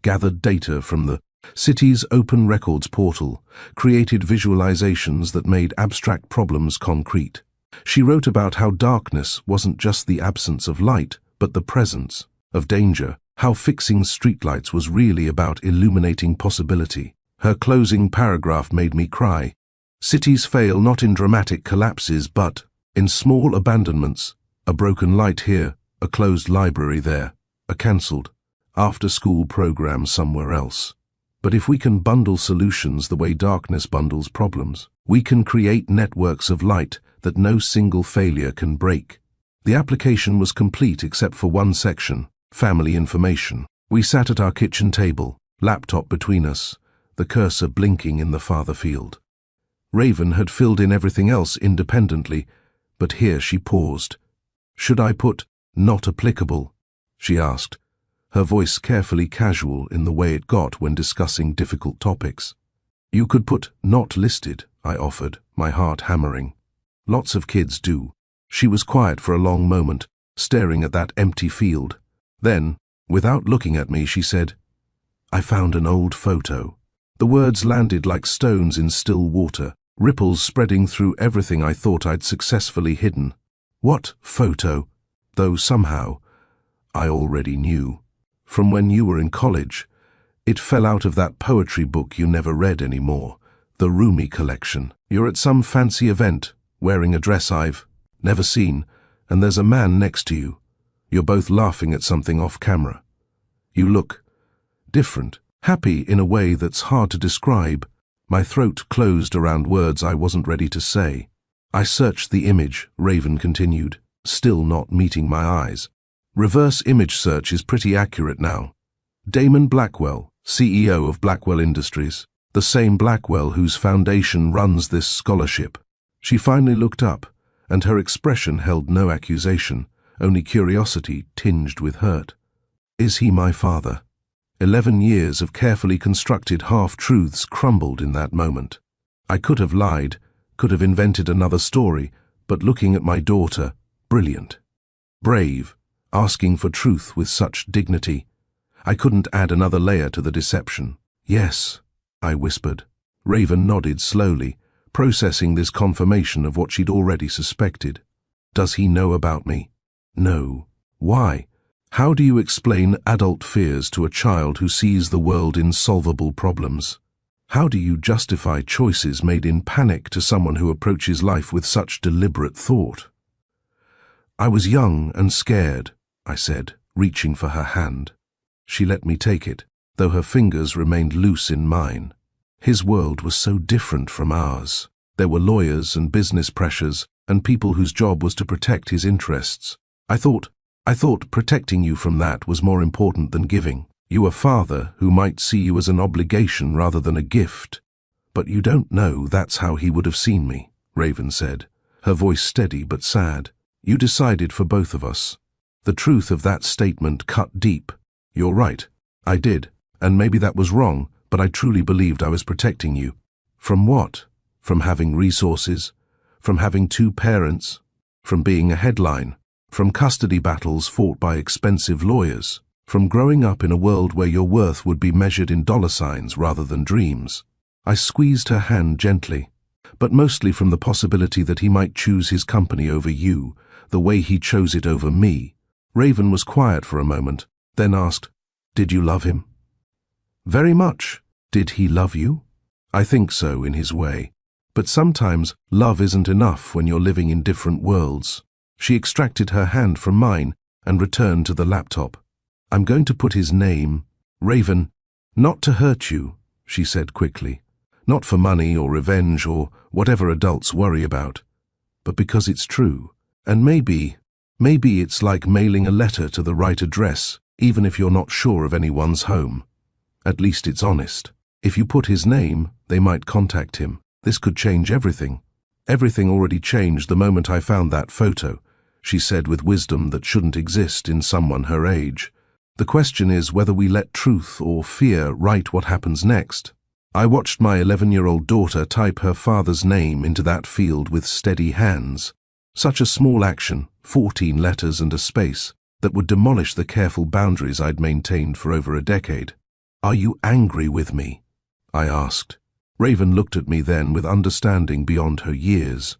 gathered data from the city's open records portal, created visualizations that made abstract problems concrete. She wrote about how darkness wasn't just the absence of light, but the presence of danger, how fixing streetlights was really about illuminating possibility. Her closing paragraph made me cry. "Cities fail not in dramatic collapses, but in small abandonments. A broken light here, a closed library there, a cancelled after-school program somewhere else. But if we can bundle solutions the way darkness bundles problems, we can create networks of light that no single failure can break." The application was complete except for one section, family information. We sat at our kitchen table, laptop between us, the cursor blinking in the farther field. Raven had filled in everything else independently, but here she paused. "Should I put not applicable?" she asked, her voice carefully casual in the way it got when discussing difficult topics. "You could put not listed," I offered, my heart hammering. "Lots of kids do." She was quiet for a long moment, staring at that empty field. Then, without looking at me, she said, "I found an old photo." The words landed like stones in still water, ripples spreading through everything I thought I'd successfully hidden. "What photo?" Though somehow, I already knew. "From when you were in college. It fell out of that poetry book you never read anymore, the Rumi collection. You're at some fancy event, wearing a dress I've never seen, and there's a man next to you. You're both laughing at something off camera. You look different, happy in a way that's hard to describe." My throat closed around words I wasn't ready to say. "I searched the image," Raven continued, still not meeting my eyes. "Reverse image search is pretty accurate now. Damon Blackwell, CEO of Blackwell Industries, the same Blackwell whose foundation runs this scholarship." She finally looked up, and her expression held no accusation, only curiosity tinged with hurt. "Is he my father?" 11 years of carefully constructed half-truths crumbled in that moment. I could have lied, could have invented another story, but looking at my daughter, brilliant, brave, asking for truth with such dignity, I couldn't add another layer to the deception. Yes, I whispered. Raven nodded slowly, processing this confirmation of what she'd already suspected. Does he know about me? No. Why? How do you explain adult fears to a child who sees the world in solvable problems? How do you justify choices made in panic to someone who approaches life with such deliberate thought? I was young and scared, I said, reaching for her hand. She let me take it, though her fingers remained loose in mine. His world was so different from ours. There were lawyers and business pressures, and people whose job was to protect his interests. I thought protecting you from that was more important than giving. You a father who might see you as an obligation rather than a gift. But you don't know that's how he would have seen me, Raven said, her voice steady but sad. You decided for both of us. The truth of that statement cut deep. You're right, I did, and maybe that was wrong, but I truly believed I was protecting you. From what? From having resources? From having two parents? From being a headline? From custody battles fought by expensive lawyers? From growing up in a world where your worth would be measured in dollar signs rather than dreams? I squeezed her hand gently, but mostly from the possibility that he might choose his company over you, the way he chose it over me. Raven was quiet for a moment, then asked, "Did you love him?" "Very much. Did he love you?" "I think so, in his way. But sometimes love isn't enough when you're living in different worlds." She extracted her hand from mine and returned to the laptop. "I'm going to put his name, Raven, not to hurt you," she said quickly. "Not for money or revenge or whatever adults worry about, but because it's true. And maybe it's like mailing a letter to the right address, even if you're not sure of anyone's home. At least it's honest. If you put his name, they might contact him. This could change everything." "Everything already changed the moment I found that photo," she said with wisdom that shouldn't exist in someone her age. "The question is whether we let truth or fear write what happens next." I watched my 11-year-old daughter type her father's name into that field with steady hands. Such a small action, 14 letters and a space, that would demolish the careful boundaries I'd maintained for over a decade. "Are you angry with me?" I asked. Raven looked at me then with understanding beyond her years.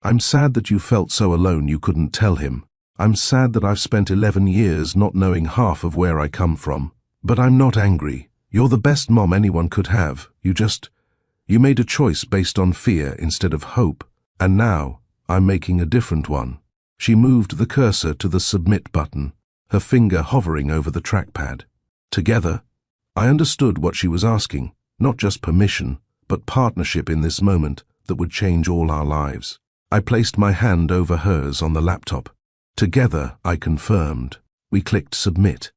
"I'm sad that you felt so alone you couldn't tell him. I'm sad that I've spent 11 years not knowing half of where I come from. But I'm not angry. You're the best mom anyone could have. You made a choice based on fear instead of hope. And now, I'm making a different one." She moved the cursor to the submit button, her finger hovering over the trackpad. Together, I understood what she was asking, not just permission, but partnership in this moment that would change all our lives. I placed my hand over hers on the laptop. Together, I confirmed. We clicked submit.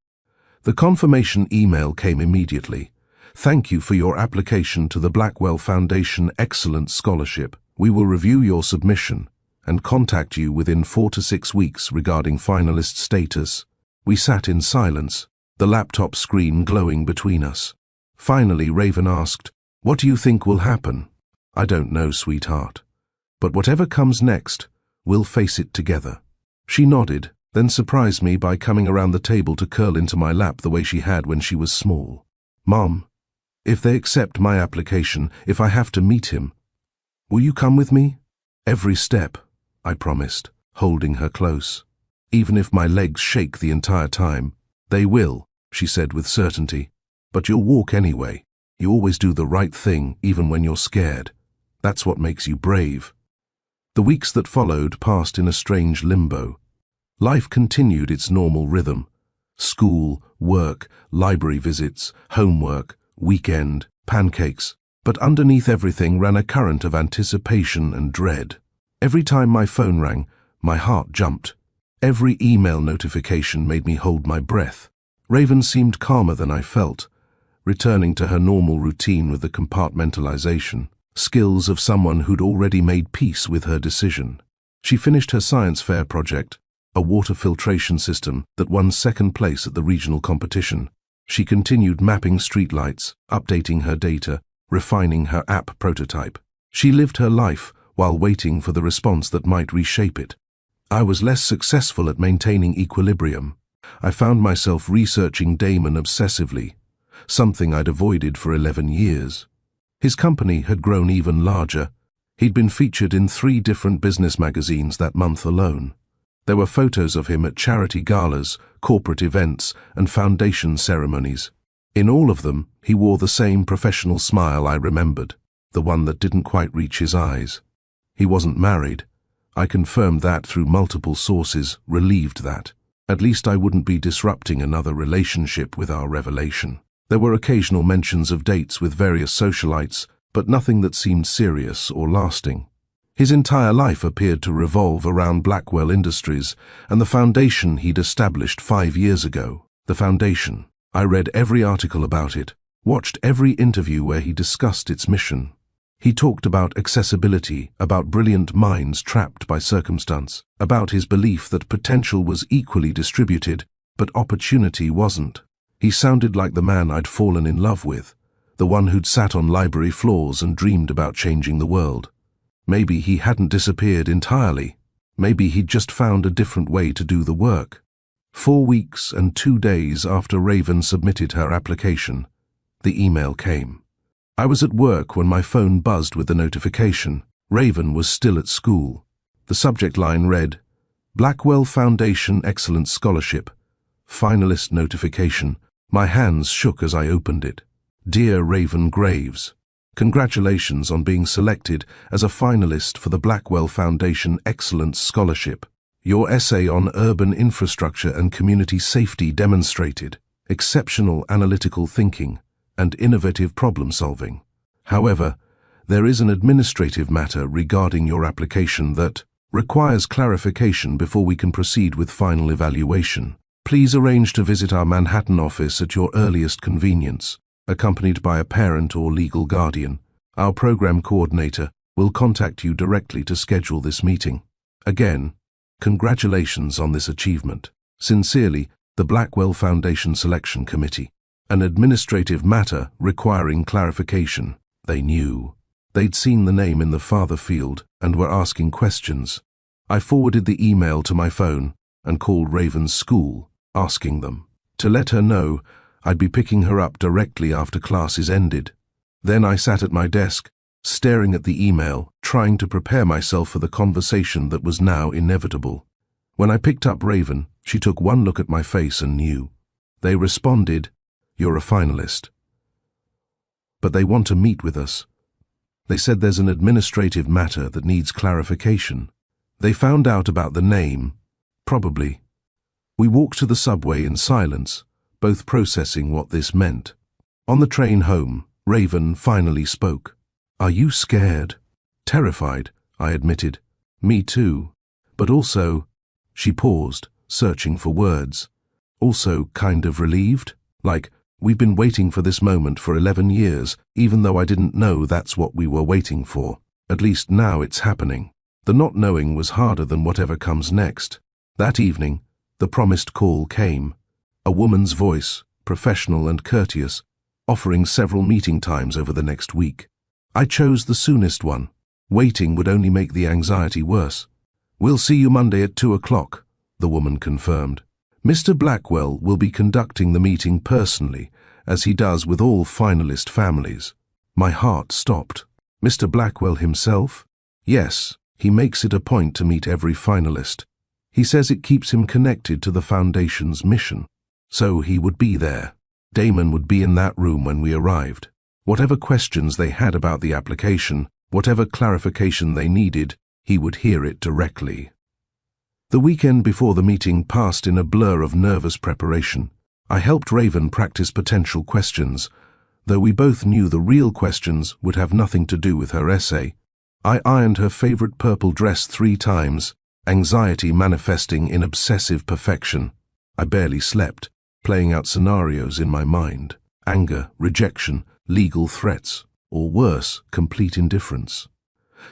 The confirmation email came immediately. "Thank you for your application to the Blackwell Foundation Excellent Scholarship. We will review your submission and contact you within 4 to 6 weeks regarding finalist status." We sat in silence, the laptop screen glowing between us. Finally, Raven asked, "What do you think will happen?" "I don't know, sweetheart. But whatever comes next, we'll face it together." She nodded, then surprised me by coming around the table to curl into my lap the way she had when she was small. "Mom, if they accept my application, if I have to meet him, will you come with me?" "Every step," I promised, holding her close. "Even if my legs shake the entire time." "They will," she said with certainty. "But you'll walk anyway. You always do the right thing, even when you're scared. That's what makes you brave." The weeks that followed passed in a strange limbo. Life continued its normal rhythm. School, work, library visits, homework, weekend, pancakes. But underneath everything ran a current of anticipation and dread. Every time my phone rang, my heart jumped. Every email notification made me hold my breath. Raven seemed calmer than I felt, returning to her normal routine with the compartmentalization, skills of someone who'd already made peace with her decision. She finished her science fair project, a water filtration system that won second place at the regional competition. She continued mapping streetlights, updating her data, refining her app prototype. She lived her life while waiting for the response that might reshape it. I was less successful at maintaining equilibrium. I found myself researching Damon obsessively, something I'd avoided for 11 years. His company had grown even larger. He'd been featured in 3 different business magazines that month alone. There were photos of him at charity galas, corporate events, and foundation ceremonies. In all of them, he wore the same professional smile I remembered, the one that didn't quite reach his eyes. He wasn't married. I confirmed that through multiple sources, relieved that. At least I wouldn't be disrupting another relationship with our revelation. There were occasional mentions of dates with various socialites, but nothing that seemed serious or lasting. His entire life appeared to revolve around Blackwell Industries and the foundation he'd established 5 years ago. The foundation. I read every article about it, watched every interview where he discussed its mission. He talked about accessibility, about brilliant minds trapped by circumstance, about his belief that potential was equally distributed, but opportunity wasn't. He sounded like the man I'd fallen in love with, the one who'd sat on library floors and dreamed about changing the world. Maybe he hadn't disappeared entirely. Maybe he'd just found a different way to do the work. 4 weeks and 2 days after Raven submitted her application, the email came. I was at work when my phone buzzed with the notification. Raven was still at school. The subject line read, "Blackwell Foundation Excellence Scholarship. Finalist notification." My hands shook as I opened it. Dear Raven Graves, congratulations on being selected as a finalist for the Blackwell Foundation Excellence Scholarship. Your essay on urban infrastructure and community safety demonstrated exceptional analytical thinking and innovative problem solving. However, there is an administrative matter regarding your application that requires clarification before we can proceed with final evaluation. Please arrange to visit our Manhattan office at your earliest convenience, accompanied by a parent or legal guardian. Our program coordinator will contact you directly to schedule this meeting. Again, congratulations on this achievement. Sincerely, the Blackwell Foundation Selection Committee. An administrative matter requiring clarification. They knew. They'd seen the name in the farther field and were asking questions. I forwarded the email to my phone and called Raven's school, asking them to let her know I'd be picking her up directly after classes ended. Then I sat at my desk, staring at the email, trying to prepare myself for the conversation that was now inevitable. When I picked up Raven, she took one look at my face and knew. They responded, "You're a finalist. But they want to meet with us. They said there's an administrative matter that needs clarification. They found out about the name, probably." We walked to the subway in silence, both processing what this meant. On the train home, Raven finally spoke. "Are you scared?" "Terrified," I admitted. "Me too. But also," she paused, searching for words. "Also kind of relieved? Like, we've been waiting for this moment for 11 years, even though I didn't know that's what we were waiting for. At least now it's happening." The not knowing was harder than whatever comes next. That evening, the promised call came. A woman's voice, professional and courteous, offering several meeting times over the next week. I chose the soonest one. Waiting would only make the anxiety worse. "We'll see you Monday at 2 o'clock, the woman confirmed. "Mr. Blackwell will be conducting the meeting personally, as he does with all finalist families." My heart stopped. "Mr. Blackwell himself?" "Yes, he makes it a point to meet every finalist. He says it keeps him connected to the Foundation's mission. So he would be there. Damon would be in that room when we arrived. Whatever questions they had about the application, whatever clarification they needed, he would hear it directly." The weekend before the meeting passed in a blur of nervous preparation. I helped Raven practice potential questions, though we both knew the real questions would have nothing to do with her essay. I ironed her favorite purple dress 3 times, anxiety manifesting in obsessive perfection. I barely slept, playing out scenarios in my mind. Anger, rejection, legal threats, or worse, complete indifference.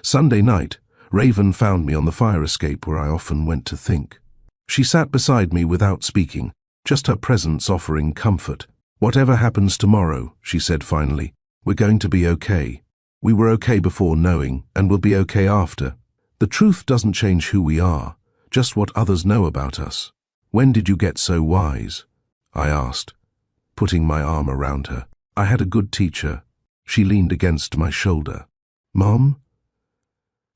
Sunday night, Raven found me on the fire escape where I often went to think. She sat beside me without speaking, just her presence offering comfort. "Whatever happens tomorrow," she said finally, "we're going to be okay. We were okay before knowing, and we'll be okay after. The truth doesn't change who we are, just what others know about us." "When did you get so wise?" I asked, putting my arm around her. "I had a good teacher." She leaned against my shoulder. "Mom?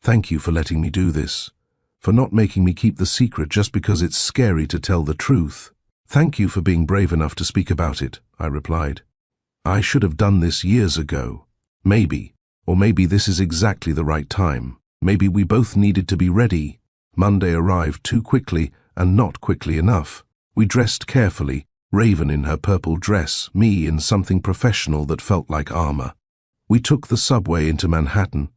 Thank you for letting me do this, for not making me keep the secret just because it's scary to tell the truth." "Thank you for being brave enough to speak about it," I replied. "I should have done this years ago. Maybe, or maybe this is exactly the right time. Maybe we both needed to be ready." Monday arrived too quickly and not quickly enough. We dressed carefully, Raven in her purple dress, me in something professional that felt like armor. We took the subway into Manhattan,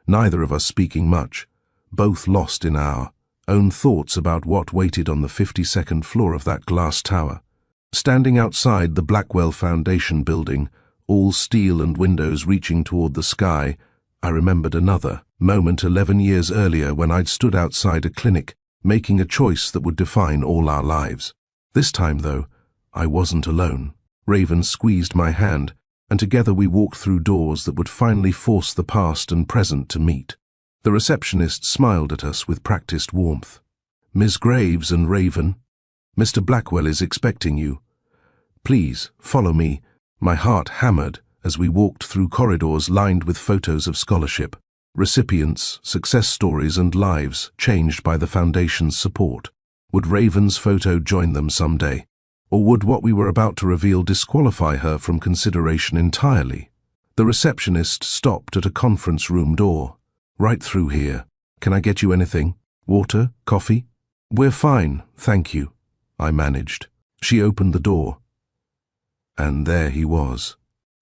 neither of us speaking much, both lost in our own thoughts about what waited on the 52nd floor of that glass tower. Standing outside the Blackwell Foundation building, all steel and windows reaching toward the sky, I remembered another moment 11 years earlier when I'd stood outside a clinic, making a choice that would define all our lives. This time, though, I wasn't alone. Raven squeezed my hand, and together we walked through doors that would finally force the past and present to meet. The receptionist smiled at us with practiced warmth. "Ms. Graves and Raven, Mr. Blackwell is expecting you. Please, follow me." My heart hammered as we walked through corridors lined with photos of scholarship, recipients, success stories, and lives changed by the Foundation's support. Would Raven's photo join them someday? Or would what we were about to reveal disqualify her from consideration entirely? The receptionist stopped at a conference room door. "Right through here. Can I get you anything? Water? Coffee?" "We're fine, thank you," I managed. She opened the door. And there he was.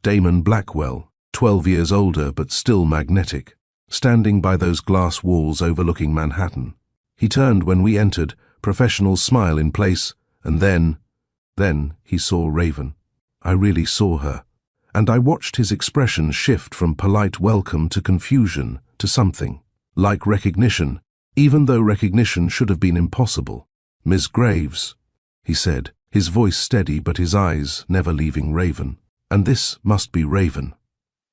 Damon Blackwell, 12 years older but still magnetic, standing by those glass walls overlooking Manhattan. He turned when we entered, professional smile in place, and then he saw Raven. I really saw her, and I watched his expression shift from polite welcome to confusion to something like recognition, even though recognition should have been impossible. "Ms. Graves," he said, his voice steady but his eyes never leaving Raven. "And this must be Raven.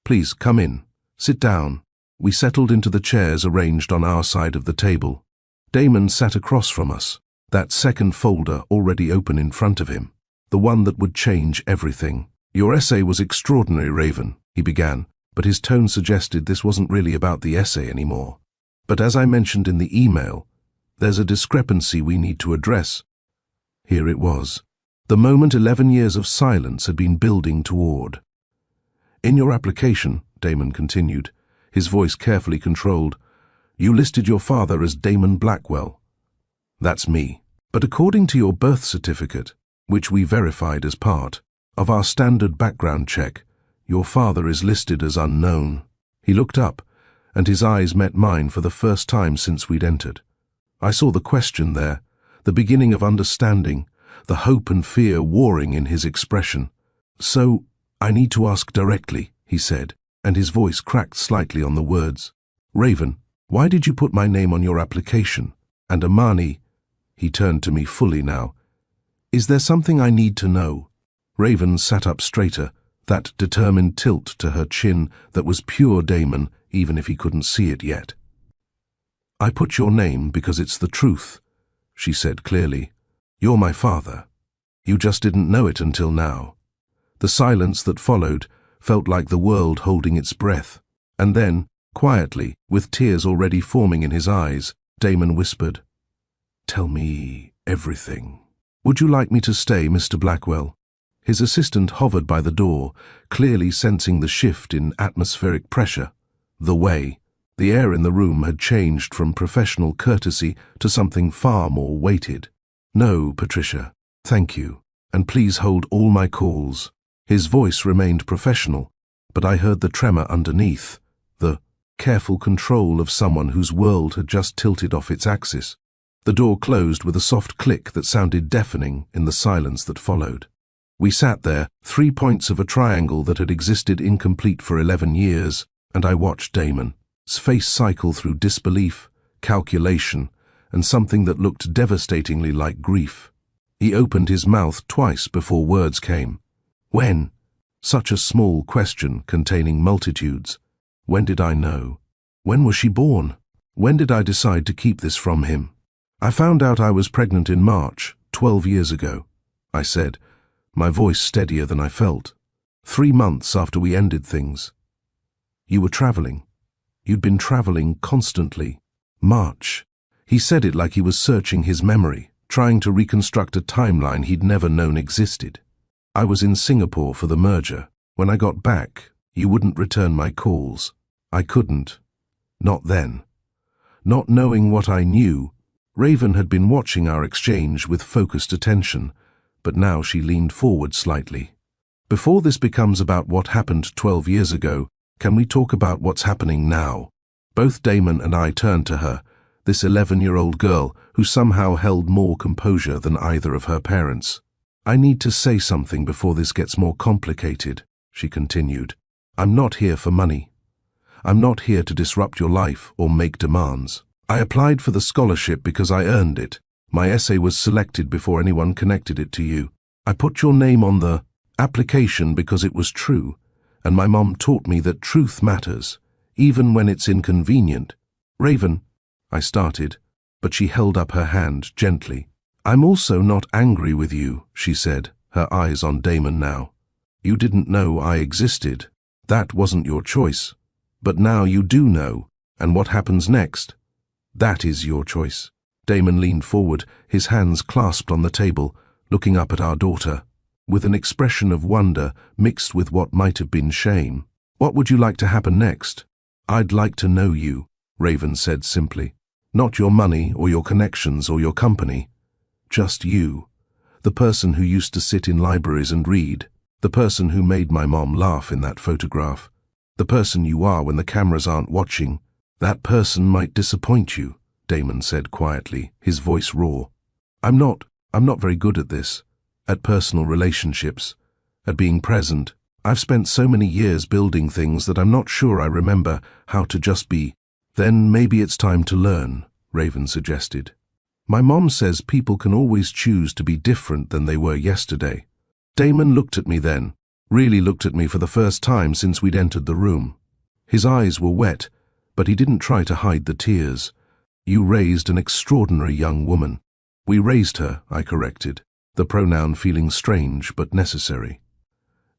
Please come in. Sit down." We settled into the chairs arranged on our side of the table. Damon sat across from us, that second folder already open in front of him, the one that would change everything. "Your essay was extraordinary, Raven," he began, but his tone suggested this wasn't really about the essay anymore. "But as I mentioned in the email, there's a discrepancy we need to address." Here it was. The moment 11 years of silence had been building toward. "In your application," Damon continued, his voice carefully controlled, "you listed your father as Damon Blackwell. That's me. But according to your birth certificate, which we verified as part of our standard background check, your father is listed as unknown." He looked up, and his eyes met mine for the first time since we'd entered. I saw the question there, the beginning of understanding, the hope and fear warring in his expression. "So, I need to ask directly," he said, and his voice cracked slightly on the words. "Raven, why did you put my name on your application? And Amani," he turned to me fully now, "is there something I need to know?" Raven sat up straighter, that determined tilt to her chin that was pure Damon, even if he couldn't see it yet. "I put your name because it's the truth," she said clearly. "You're my father. You just didn't know it until now." The silence that followed felt like the world holding its breath. And then, quietly, with tears already forming in his eyes, Damon whispered, "Tell me everything." "Would you like me to stay, Mr. Blackwell?" His assistant hovered by the door, clearly sensing the shift in atmospheric pressure. The air in the room had changed from professional courtesy to something far more weighted. "No, Patricia, thank you, and please hold all my calls." His voice remained professional, but I heard the tremor underneath, the careful control of someone whose world had just tilted off its axis. The door closed with a soft click that sounded deafening in the silence that followed. We sat there, 3 points of a triangle that had existed incomplete for 11 years, and I watched Damon's face cycle through disbelief, calculation, and something that looked devastatingly like grief. He opened his mouth twice before words came. When? Such a small question containing multitudes. When did I know? When was she born? When did I decide to keep this from him? I found out I was pregnant in March, 12 years ago, I said, my voice steadier than I felt. 3 months after we ended things. You were traveling. You'd been traveling constantly. March. He said it like he was searching his memory, trying to reconstruct a timeline he'd never known existed. I was in Singapore for the merger. When I got back, you wouldn't return my calls. I couldn't. Not then. Not knowing what I knew, Raven had been watching our exchange with focused attention, but now she leaned forward slightly. Before this becomes about what happened 12 years ago, can we talk about what's happening now? Both Damon and I turned to her, this 11-year-old girl who somehow held more composure than either of her parents. I need to say something before this gets more complicated, she continued. I'm not here for money. I'm not here to disrupt your life or make demands. I applied for the scholarship because I earned it. My essay was selected before anyone connected it to you. I put your name on the application because it was true, and my mom taught me that truth matters, even when it's inconvenient. Raven, I started, but she held up her hand gently. I'm also not angry with you, she said, her eyes on Damon now. You didn't know I existed. That wasn't your choice. But now you do know, and what happens next? That is your choice. Damon leaned forward, his hands clasped on the table, looking up at our daughter, with an expression of wonder mixed with what might have been shame. What would you like to happen next? I'd like to know you, Raven said simply. Not your money or your connections or your company. Just you. The person who used to sit in libraries and read. The person who made my mom laugh in that photograph. The person you are when the cameras aren't watching. That person might disappoint you, Damon said quietly, his voice raw. I'm not very good at this. At personal relationships. At being present. I've spent so many years building things that I'm not sure I remember how to just be. Then maybe it's time to learn, Raven suggested. My mom says people can always choose to be different than they were yesterday. Damon looked at me then, really looked at me for the first time since we'd entered the room. His eyes were wet, but he didn't try to hide the tears. You raised an extraordinary young woman. We raised her, I corrected, the pronoun feeling strange but necessary.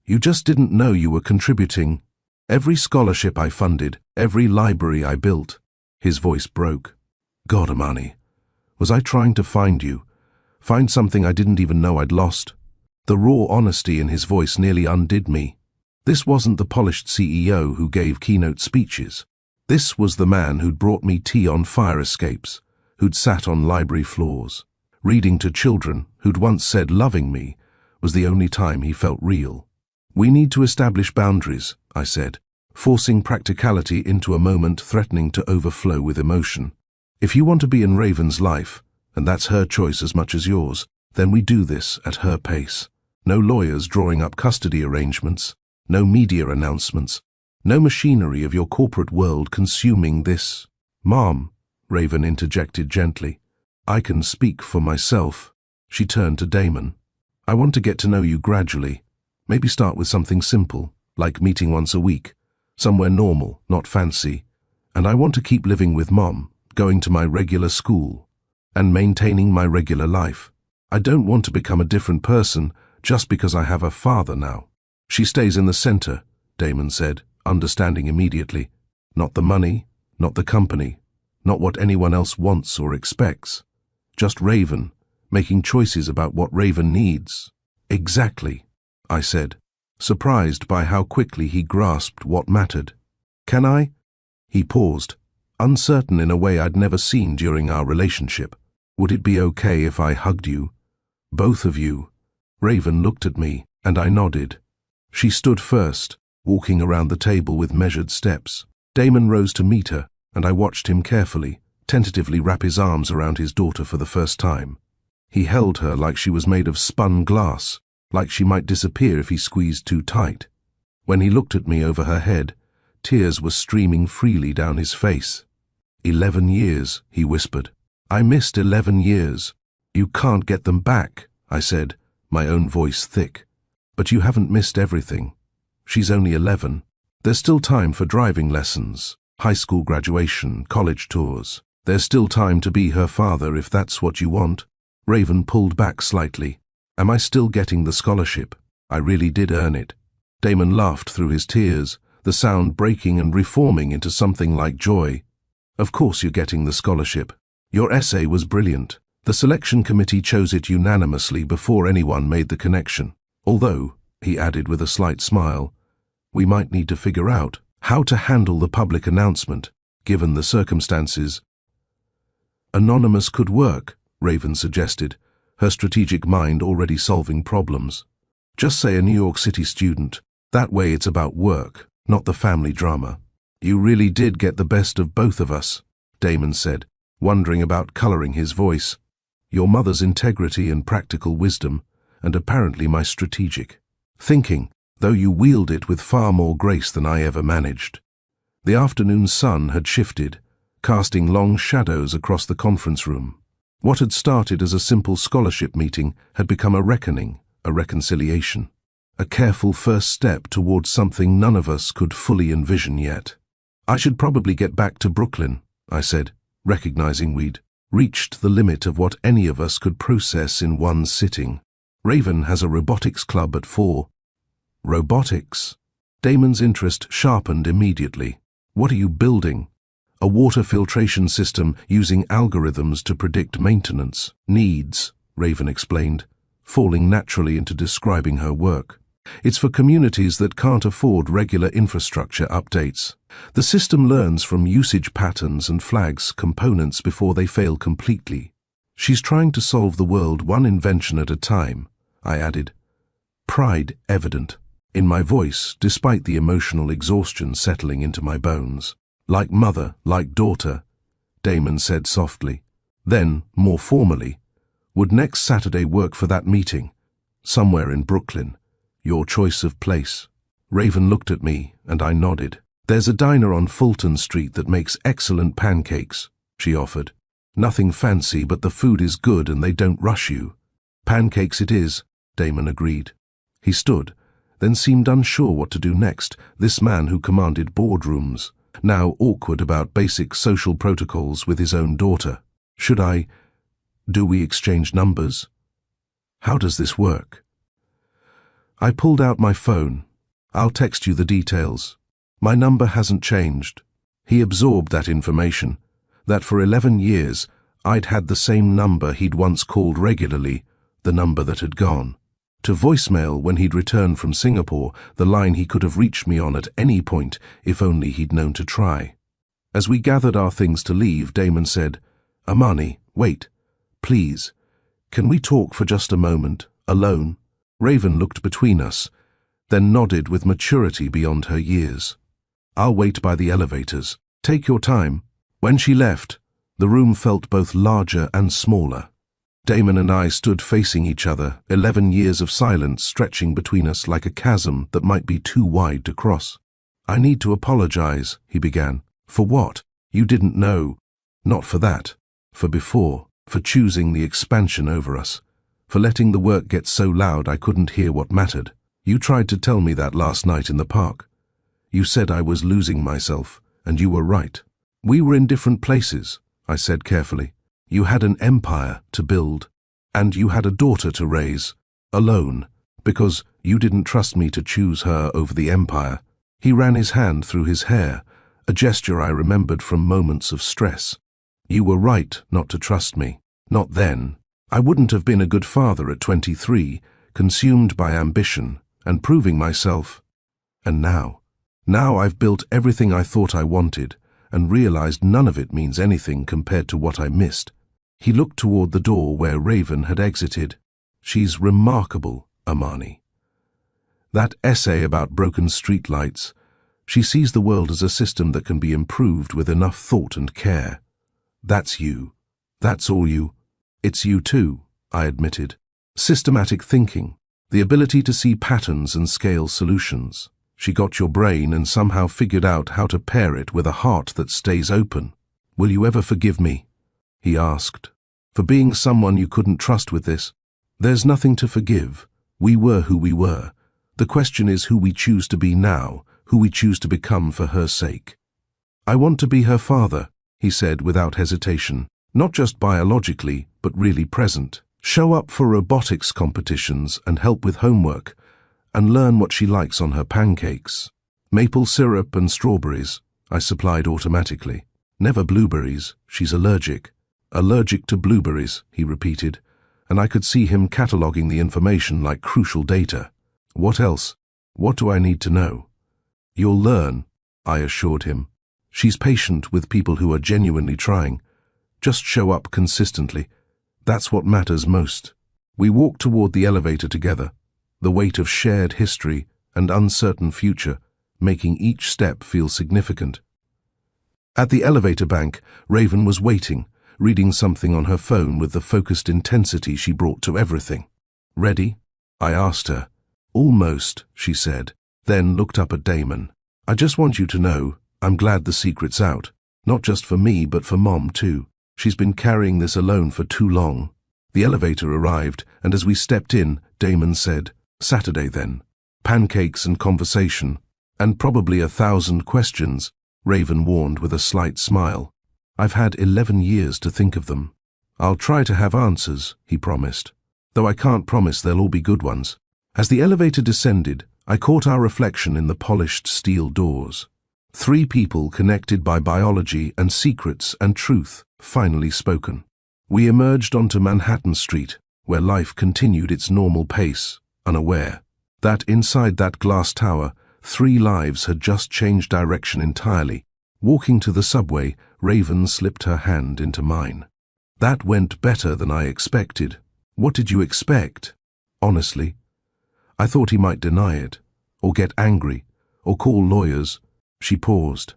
You just didn't know you were contributing. Every scholarship I funded, every library I built. His voice broke. God, Amani, was I trying to find you? Find something I didn't even know I'd lost? The raw honesty in his voice nearly undid me. This wasn't the polished CEO who gave keynote speeches. This was the man who'd brought me tea on fire escapes, who'd sat on library floors, reading to children, who'd once said loving me was the only time he felt real. We need to establish boundaries, I said, forcing practicality into a moment threatening to overflow with emotion. If you want to be in Raven's life, and that's her choice as much as yours, then we do this at her pace. No lawyers drawing up custody arrangements, no media announcements, no machinery of your corporate world consuming this. Mom, Raven interjected gently. I can speak for myself. She turned to Damon. I want to get to know you gradually. Maybe start with something simple, like meeting once a week, somewhere normal, not fancy. And I want to keep living with Mom, going to my regular school, and maintaining my regular life. I don't want to become a different person just because I have a father now. She stays in the center, Damon said, understanding immediately. Not the money, not the company, not what anyone else wants or expects. Just Raven, making choices about what Raven needs. Exactly, I said, surprised by how quickly he grasped what mattered. Can I? He paused, uncertain in a way I'd never seen during our relationship. Would it be okay if I hugged you? Both of you. Raven looked at me, and I nodded. She stood first, walking around the table with measured steps. Damon rose to meet her, and I watched him carefully, tentatively wrap his arms around his daughter for the first time. He held her like she was made of spun glass, like she might disappear if he squeezed too tight. When he looked at me over her head, tears were streaming freely down his face. 11 years, he whispered. I missed 11 years. You can't get them back, I said, my own voice thick. But you haven't missed everything. She's only 11. There's still time for driving lessons, high school graduation, college tours. There's still time to be her father if that's what you want. Raven pulled back slightly. Am I still getting the scholarship? I really did earn it. Damon laughed through his tears, the sound breaking and reforming into something like joy. Of course you're getting the scholarship. Your essay was brilliant. The selection committee chose it unanimously before anyone made the connection. Although, he added with a slight smile, we might need to figure out how to handle the public announcement, given the circumstances. Anonymous could work, Raven suggested, her strategic mind already solving problems. Just say a New York City student. That way it's about work, not the family drama. You really did get the best of both of us, Damon said, wondering about coloring his voice. Your mother's integrity and practical wisdom, and apparently my strategic thinking, though you wield it with far more grace than I ever managed. The afternoon sun had shifted, casting long shadows across the conference room. What had started as a simple scholarship meeting had become a reckoning, a reconciliation, a careful first step towards something none of us could fully envision yet. I should probably get back to Brooklyn, I said, recognizing we'd reached the limit of what any of us could process in one sitting. Raven has a robotics club at 4. Robotics? Damon's interest sharpened immediately. What are you building? A water filtration system using algorithms to predict maintenance needs, Raven explained, falling naturally into describing her work. It's for communities that can't afford regular infrastructure updates. The system learns from usage patterns and flags components before they fail completely. She's trying to solve the world one invention at a time, I added, pride evident in my voice despite the emotional exhaustion settling into my bones. Like mother, like daughter, Damon said softly. Then, more formally, would next Saturday work for that meeting? Somewhere in Brooklyn. Your choice of place. Raven looked at me, and I nodded. There's a diner on Fulton Street that makes excellent pancakes, she offered. Nothing fancy, but the food is good and they don't rush you. Pancakes it is, Damon agreed. He stood, then seemed unsure what to do next, this man who commanded boardrooms, now awkward about basic social protocols with his own daughter. Do we exchange numbers? How does this work? I pulled out my phone. I'll text you the details. My number hasn't changed. He absorbed that information, that for 11 years I'd had the same number he'd once called regularly, the number that had gone to voicemail when he'd returned from Singapore, the line he could have reached me on at any point if only he'd known to try. As we gathered our things to leave, Damon said, Amani, wait, please. Can we talk for just a moment, alone? Raven looked between us, then nodded with maturity beyond her years. I'll wait by the elevators. Take your time. When she left, the room felt both larger and smaller. Damon and I stood facing each other, 11 years of silence stretching between us like a chasm that might be too wide to cross. I need to apologize, he began. For what? You didn't know. Not for that. For before. For choosing the expansion over us. For letting the work get so loud I couldn't hear what mattered. You tried to tell me that last night in the park. You said I was losing myself, and you were right. We were in different places, I said carefully. You had an empire to build, and you had a daughter to raise, alone, because you didn't trust me to choose her over the empire. He ran his hand through his hair, a gesture I remembered from moments of stress. You were right not to trust me. Not then. I wouldn't have been a good father at 23, consumed by ambition and proving myself. And now I've built everything I thought I wanted and realized none of it means anything compared to what I missed. He looked toward the door where Raven had exited. She's remarkable, Amani. That essay about broken streetlights, she sees the world as a system that can be improved with enough thought and care. That's you. That's all you. It's you too, I admitted. Systematic thinking, the ability to see patterns and scale solutions. She got your brain and somehow figured out how to pair it with a heart that stays open. Will you ever forgive me? He asked. For being someone you couldn't trust with this? There's nothing to forgive. We were who we were, The question is who we choose to be now, who we choose to become for her sake. I want to be her father, he said without hesitation, not just biologically, but really present. Show up for robotics competitions and help with homework, and learn what she likes on her pancakes. Maple syrup and strawberries, I supplied automatically. Never blueberries, she's allergic. Allergic to blueberries, he repeated, and I could see him cataloguing the information like crucial data. What else? What do I need to know? You'll learn, I assured him. She's patient with people who are genuinely trying. Just show up consistently. That's what matters most. We walked toward the elevator together, the weight of shared history and uncertain future, making each step feel significant. At the elevator bank, Raven was waiting, reading something on her phone with the focused intensity she brought to everything. Ready? I asked her. Almost, she said, then looked up at Damon. I just want you to know, I'm glad the secret's out. Not just for me, but for Mom, too. She's been carrying this alone for too long. The elevator arrived, and as we stepped in, Damon said, Saturday then. Pancakes and conversation, and probably 1,000 questions, Raven warned with a slight smile. I've had 11 years to think of them. I'll try to have answers, he promised, though I can't promise they'll all be good ones. As the elevator descended, I caught our reflection in the polished steel doors. 3 people connected by biology and secrets and truth, finally spoken. We emerged onto Manhattan Street, where life continued its normal pace, unaware that inside that glass tower, 3 lives had just changed direction entirely. Walking to the subway, Raven slipped her hand into mine. That went better than I expected. What did you expect? Honestly, I thought he might deny it, or get angry, or call lawyers. She paused.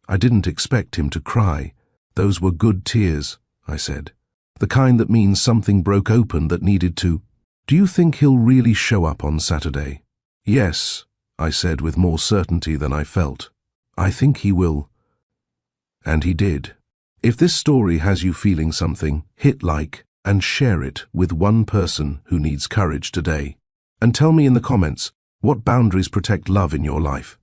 I didn't expect him to cry. Those were good tears, I said. The kind that means something broke open that needed to. Do you think he'll really show up on Saturday? Yes, I said with more certainty than I felt. I think he will. And he did. If this story has you feeling something, hit like and share it with one person who needs courage today. And tell me in the comments, what boundaries protect love in your life?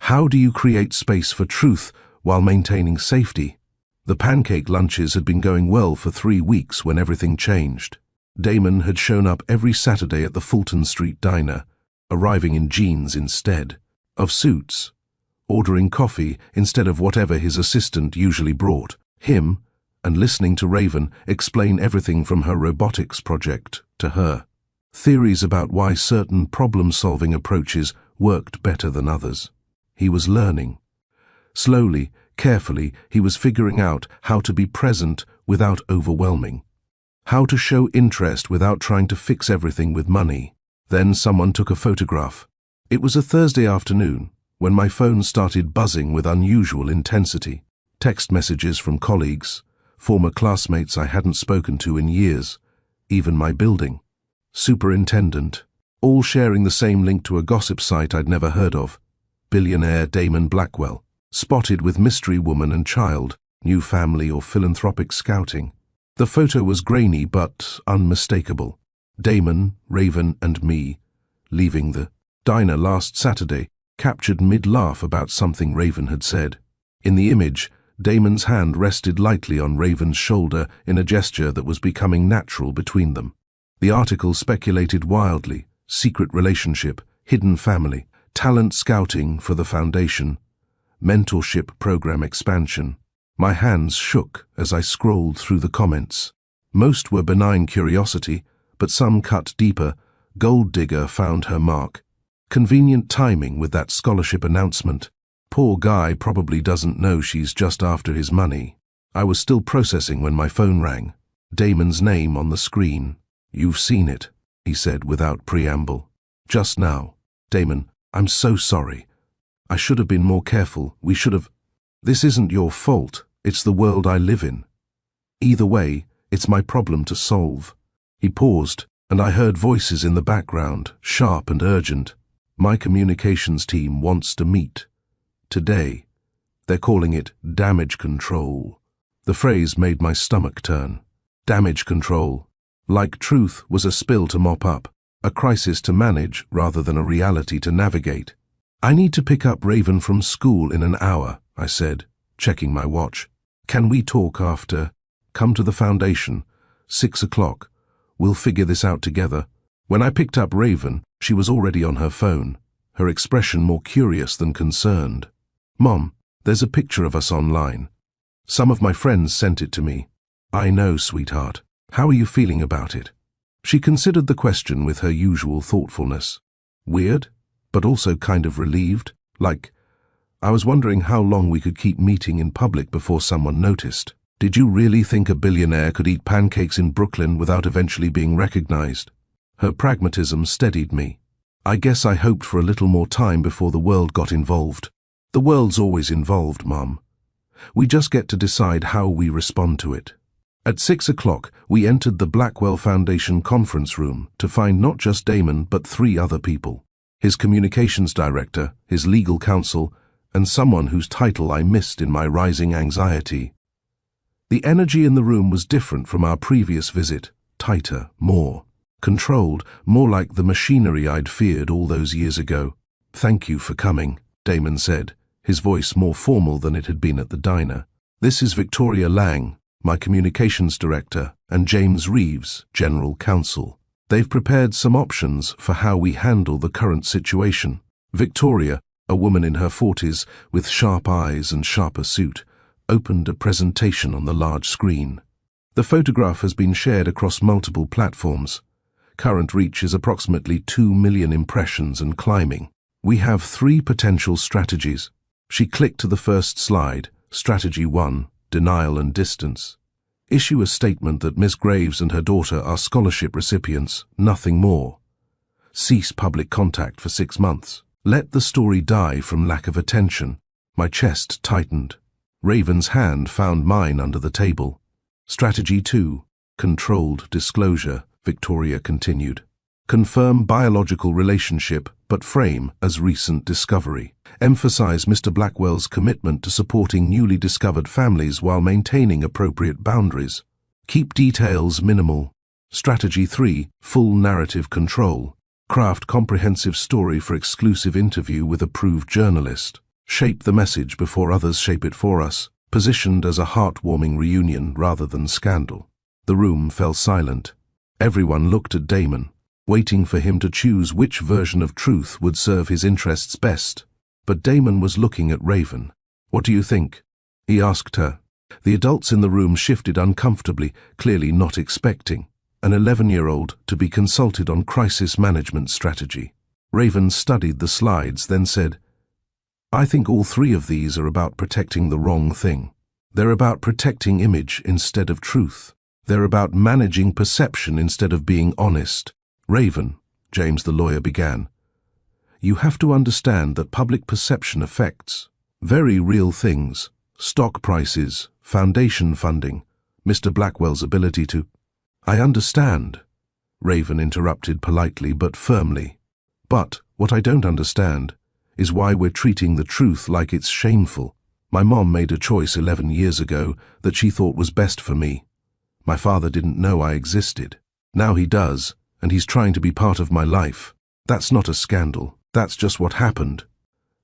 How do you create space for truth while maintaining safety? The pancake lunches had been going well for 3 weeks when everything changed. Damon had shown up every Saturday at the Fulton Street diner, arriving in jeans instead of suits, ordering coffee instead of whatever his assistant usually brought him, and listening to Raven explain everything from her robotics project to her. Theories about why certain problem-solving approaches worked better than others. He was learning. Slowly, carefully, he was figuring out how to be present without overwhelming. How to show interest without trying to fix everything with money. Then someone took a photograph. It was a Thursday afternoon, when my phone started buzzing with unusual intensity. Text messages from colleagues, former classmates I hadn't spoken to in years, even my building superintendent, all sharing the same link to a gossip site I'd never heard of. Billionaire Damon Blackwell, spotted with mystery woman and child, new family or philanthropic scouting. The photo was grainy but unmistakable. Damon, Raven and me, leaving the diner last Saturday, captured mid-laugh about something Raven had said. In the image, Damon's hand rested lightly on Raven's shoulder in a gesture that was becoming natural between them. The article speculated wildly: secret relationship, hidden family, talent scouting for the foundation, mentorship program expansion. My hands shook as I scrolled through the comments. Most were benign curiosity, but some cut deeper. Gold digger found her mark. Convenient timing with that scholarship announcement. Poor guy probably doesn't know she's just after his money. I was still processing when my phone rang. Damon's name on the screen. You've seen it, he said without preamble. Just now. Damon, I'm so sorry. I should have been more careful. We should have... This isn't your fault. It's the world I live in. Either way, it's my problem to solve. He paused, and I heard voices in the background, sharp and urgent. My communications team wants to meet. Today. They're calling it damage control. The phrase made my stomach turn. Damage control. Like truth was a spill to mop up. A crisis to manage rather than a reality to navigate. I need to pick up Raven from school in an hour, I said, checking my watch. Can we talk after? Come to the foundation. 6 o'clock. We'll figure this out together. When I picked up Raven, she was already on her phone, her expression more curious than concerned. Mom, there's a picture of us online. Some of my friends sent it to me. I know, sweetheart. How are you feeling about it? She considered the question with her usual thoughtfulness. Weird, but also kind of relieved, like, I was wondering how long we could keep meeting in public before someone noticed. Did you really think a billionaire could eat pancakes in Brooklyn without eventually being recognized? Her pragmatism steadied me. I guess I hoped for a little more time before the world got involved. The world's always involved, Mom. We just get to decide how we respond to it. At 6 o'clock, we entered the Blackwell Foundation conference room to find not just Damon but 3 other people. His communications director, his legal counsel, and someone whose title I missed in my rising anxiety. The energy in the room was different from our previous visit, tighter, more controlled, more like the machinery I'd feared all those years ago. Thank you for coming, Damon said, his voice more formal than it had been at the diner. This is Victoria Lang, my communications director, and James Reeves, general counsel. They've prepared some options for how we handle the current situation. Victoria, a woman in her 40s with sharp eyes and sharper suit, opened a presentation on the large screen. The photograph has been shared across multiple platforms. Current reach is approximately 2 million impressions and climbing. We have 3 potential strategies. She clicked to the first slide, Strategy 1, Denial and Distance. Issue a statement that Miss Graves and her daughter are scholarship recipients, nothing more. Cease public contact for 6 months. Let the story die from lack of attention. My chest tightened. Raven's hand found mine under the table. Strategy 2, Controlled Disclosure, Victoria continued. Confirm biological relationship, but frame as recent discovery. Emphasize Mr. Blackwell's commitment to supporting newly discovered families while maintaining appropriate boundaries. Keep details minimal. Strategy 3, Full narrative control. Craft comprehensive story for exclusive interview with approved journalist. Shape the message before others shape it for us, positioned as a heartwarming reunion rather than scandal. The room fell silent. Everyone looked at Damon, waiting for him to choose which version of truth would serve his interests best. But Damon was looking at Raven. What do you think? He asked her. The adults in the room shifted uncomfortably, clearly not expecting an 11-year-old to be consulted on crisis management strategy. Raven studied the slides, then said, I think all 3 of these are about protecting the wrong thing. They're about protecting image instead of truth. They're about managing perception instead of being honest. Raven, James the lawyer began, you have to understand that public perception affects very real things, stock prices, foundation funding, Mr. Blackwell's ability to... I understand, Raven interrupted politely but firmly. But what I don't understand is why we're treating the truth like it's shameful. My mom made a choice 11 years ago that she thought was best for me. My father didn't know I existed. Now he does, and he's trying to be part of my life. That's not a scandal. That's just what happened.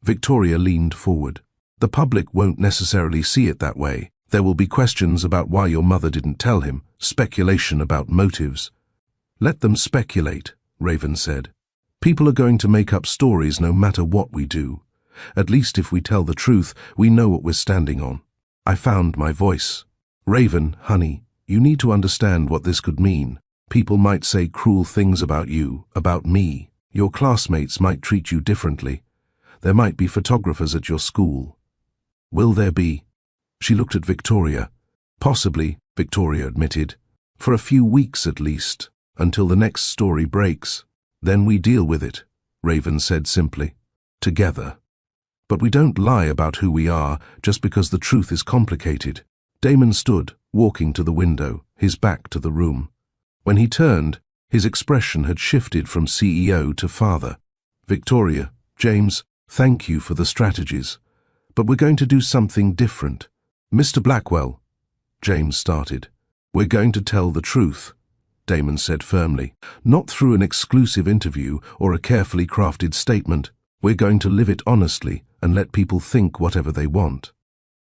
Victoria leaned forward. The public won't necessarily see it that way. There will be questions about why your mother didn't tell him, speculation about motives. Let them speculate, Raven said. People are going to make up stories no matter what we do. At least if we tell the truth, we know what we're standing on. I found my voice. Raven, honey, you need to understand what this could mean. People might say cruel things about you, about me. Your classmates might treat you differently. There might be photographers at your school. Will there be? She looked at Victoria. Possibly, Victoria admitted. For a few weeks at least, until the next story breaks. Then we deal with it, Raven said simply. Together. But we don't lie about who we are just because the truth is complicated. Damon stood, walking to the window, his back to the room. When he turned, his expression had shifted from CEO to father. Victoria, James, thank you for the strategies. But we're going to do something Mr. Blackwell, James started. We're going to tell the truth. Damon said firmly. Not through an exclusive interview or a carefully crafted statement. We're going to live it honestly and let people think whatever they want.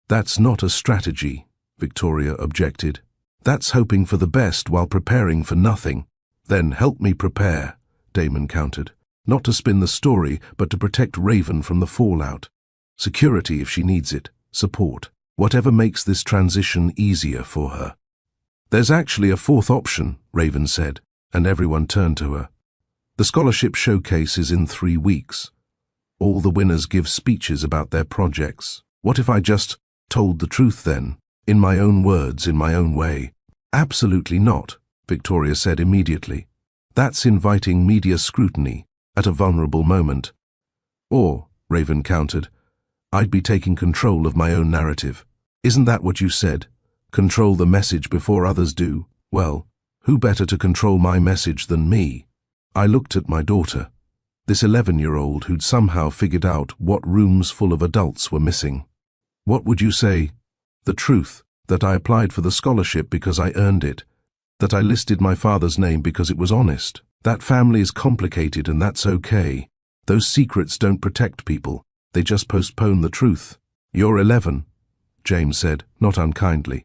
That's not a strategy, Victoria objected. That's hoping for the best while preparing for nothing. Then help me prepare, Damon countered. Not to spin the story, but to protect Raven from the fallout. Security if she needs it, support, whatever makes this transition easier for her. There's actually a fourth option, Raven said, and everyone turned to her. The scholarship showcase is in 3 weeks. All the winners give speeches about their projects. What if I just told the truth then, in my own words, in my own way? Absolutely not, Victoria said immediately. That's inviting media scrutiny at a vulnerable moment. Or, Raven countered, I'd be taking control of my own narrative. Isn't that what you said? Control the message before others do? Well, who better to control my message than me? I looked at my daughter, this 11-year-old who'd somehow figured out what rooms full of adults were missing. What would you say? The truth, that I applied for the scholarship because I earned it, that I listed my father's name because it was honest. That family is complicated and that's okay. Those secrets don't protect people, they just postpone the truth. You're 11, James said, not unkindly.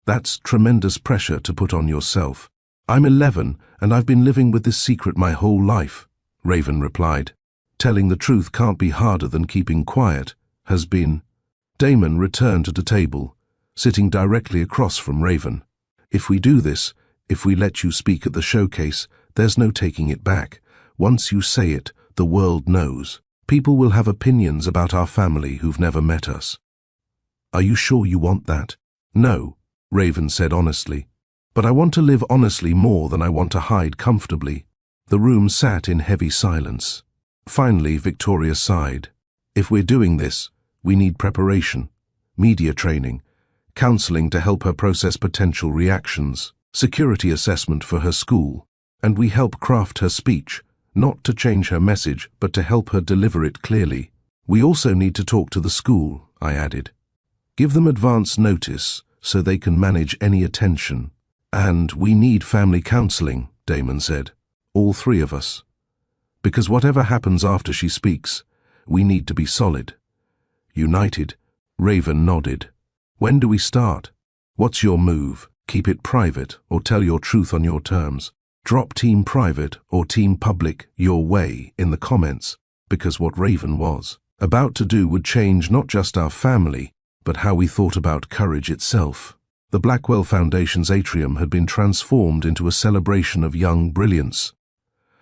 That's tremendous pressure to put on yourself. I'm 11 and I've been living with this secret my whole life, Raven replied. Telling the truth can't be harder than keeping quiet, has been. Damon returned to the table, sitting directly across from Raven. If we do this, if we let you speak at the showcase, there's no taking it back. Once you say it, the world knows. People will have opinions about our family who've never met us. Are you sure you want that? No, Raven said honestly. But I want to live honestly more than I want to hide comfortably. The room sat in heavy silence. Finally, Victoria sighed. If we're doing this, we need preparation, media training, counseling to help her process potential reactions, security assessment for her school, and we help craft her speech, not to change her message, but to help her deliver it clearly. We also need to talk to the school, I added. Give them advance notice so they can manage any attention. And we need family counseling, Damon said. All 3 of us. Because whatever happens after she speaks, we need to be solid. United, Raven nodded. When do we start? What's your move? Keep it private or tell your truth on your terms. Drop team private or team public your way in the comments, because what Raven was about to do would change not just our family, but how we thought about courage itself. The Blackwell Foundation's atrium had been transformed into a celebration of young brilliance.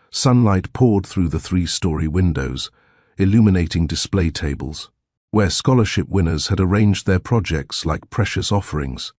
Sunlight poured through the 3-story windows, illuminating display tables, where scholarship winners had arranged their projects like precious offerings.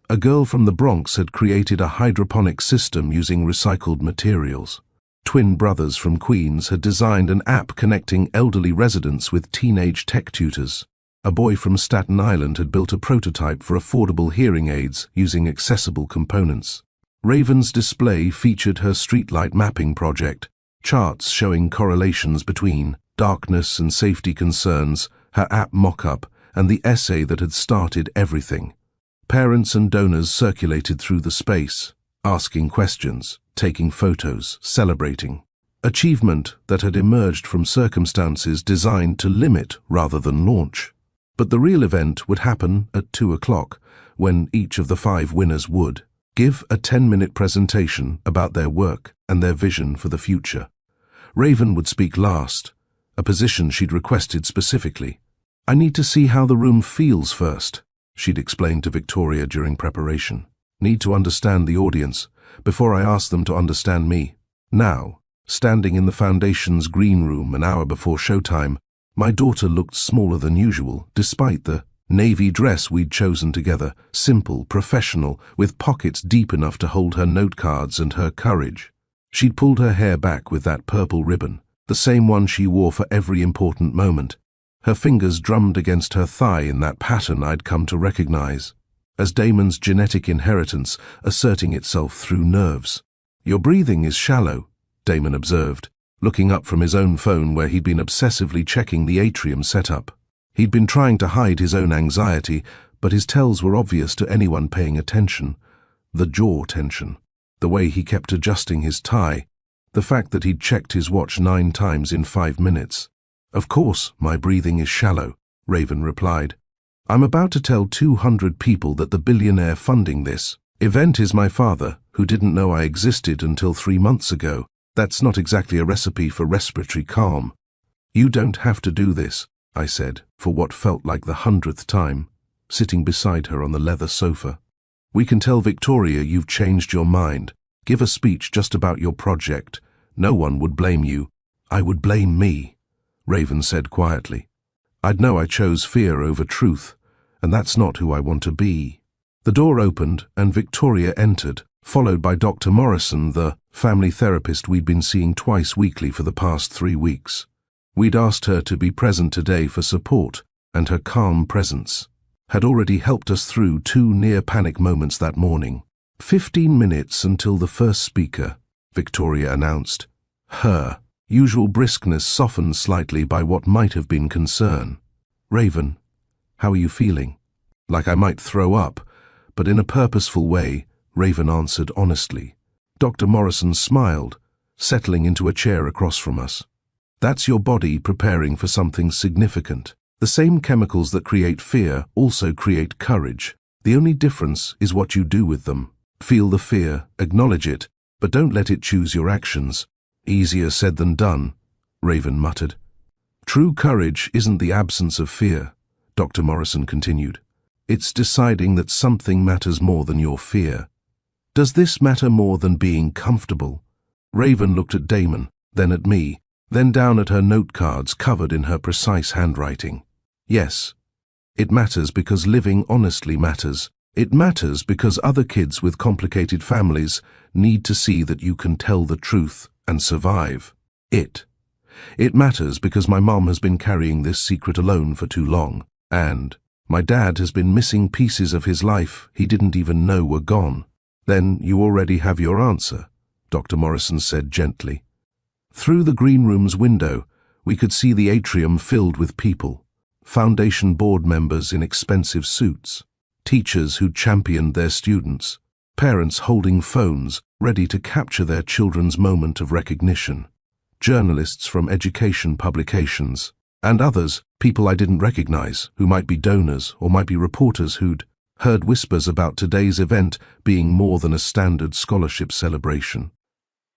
A girl from the Bronx had created a hydroponic system using recycled materials. Twin brothers from Queens had designed an app connecting elderly residents with teenage tech tutors. A boy from Staten Island had built a prototype for affordable hearing aids using accessible components. Raven's display featured her streetlight mapping project, charts showing correlations between darkness and safety concerns, her app mock-up, and the essay that had started everything. Parents and donors circulated through the space, asking questions, taking photos, celebrating. Achievement that had emerged from circumstances designed to limit rather than launch. But the real event would happen at 2 o'clock, when each of the 5 winners would give a 10-minute presentation about their work and their vision for the future. Raven would speak last, a position she'd requested specifically. I need to see how the room feels first, she'd explained to Victoria during preparation. Need to understand the audience before I ask them to understand me. Now, standing in the Foundation's green room an hour before showtime, my daughter looked smaller than usual, despite the navy dress we'd chosen together, simple, professional, with pockets deep enough to hold her note cards and her courage. She'd pulled her hair back with that purple ribbon, the same one she wore for every important moment. Her fingers drummed against her thigh in that pattern I'd come to recognize as Damon's genetic inheritance asserting itself through nerves. Your breathing is shallow, Damon observed, looking up from his own phone where he'd been obsessively checking the atrium setup. He'd been trying to hide his own anxiety, but his tells were obvious to anyone paying attention. The jaw tension. The way he kept adjusting his tie, the fact that he'd checked his watch 9 times in 5 minutes. "Of course, my breathing is shallow," Raven replied. "I'm about to tell 200 people that the billionaire funding this event is my father, who didn't know I existed until 3 months ago. That's not exactly a recipe for respiratory calm." "You don't have to do this," I said, for what felt like the 100th time, sitting beside her on the leather sofa. "We can tell Victoria you've changed your mind. Give a speech just about your project. No one would blame you." "I would blame me," Raven said quietly. "I'd know I chose fear over truth, and that's not who I want to be." The door opened and Victoria entered, followed by Dr. Morrison, the family therapist we'd been seeing twice weekly for the past 3 weeks. We'd asked her to be present today for support, and her calm presence had already helped us through 2 near-panic moments that morning. 15 minutes until the first speaker," Victoria announced. Her usual briskness softened slightly by what might have been concern. "Raven, how are you feeling?" "Like I might throw up," but in a purposeful way, Raven answered honestly. Dr. Morrison smiled, settling into a chair across from us. "That's your body preparing for something significant. The same chemicals that create fear also create courage. The only difference is what you do with them. Feel the fear, acknowledge it, but don't let it choose your actions." "Easier said than done," Raven muttered. "True courage isn't the absence of fear," Dr. Morrison continued. "It's deciding that something matters more than your fear." "Does this matter more than being comfortable?" Raven looked at Damon, then at me, then down at her note cards covered in her precise handwriting. "Yes. It matters because living honestly matters. It matters because other kids with complicated families need to see that you can tell the truth and survive. It matters because my mom has been carrying this secret alone for too long, and my dad has been missing pieces of his life he didn't even know were gone." "Then you already have your answer," Dr. Morrison said gently. Through the green room's window, we could see the atrium filled with people. Foundation board members in expensive suits, teachers who championed their students, parents holding phones ready to capture their children's moment of recognition, journalists from education publications, and others, people I didn't recognize, who might be donors or might be reporters who'd heard whispers about today's event being more than a standard scholarship celebration.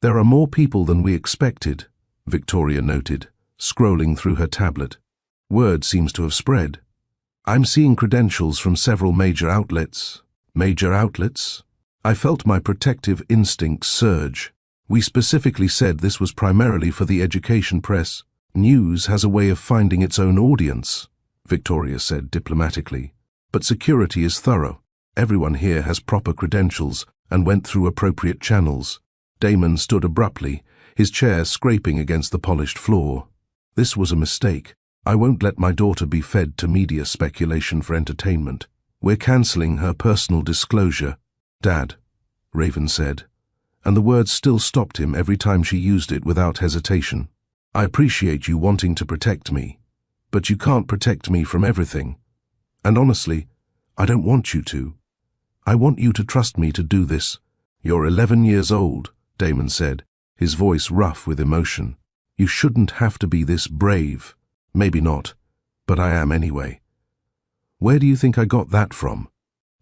"There are more people than we expected," Victoria noted, scrolling through her tablet. "Word seems to have spread. I'm seeing credentials from several major outlets." "Major outlets?" I felt my protective instincts surge. "We specifically said this was primarily for the education press. News has a way of finding its own audience," Victoria said diplomatically. "But security is thorough. Everyone here has proper credentials and went through appropriate channels." Damon stood abruptly, his chair scraping against the polished floor. "This was a mistake. I won't let my daughter be fed to media speculation for entertainment. We're cancelling her personal disclosure." "Dad," Raven said, and the words still stopped him every time she used it without hesitation. "I appreciate you wanting to protect me, but you can't protect me from everything. And honestly, I don't want you to. I want you to trust me to do this." "You're 11 years old," Damon said, his voice rough with emotion. "You shouldn't have to be this brave." "Maybe not, but I am anyway." "Where do you think I got that from?"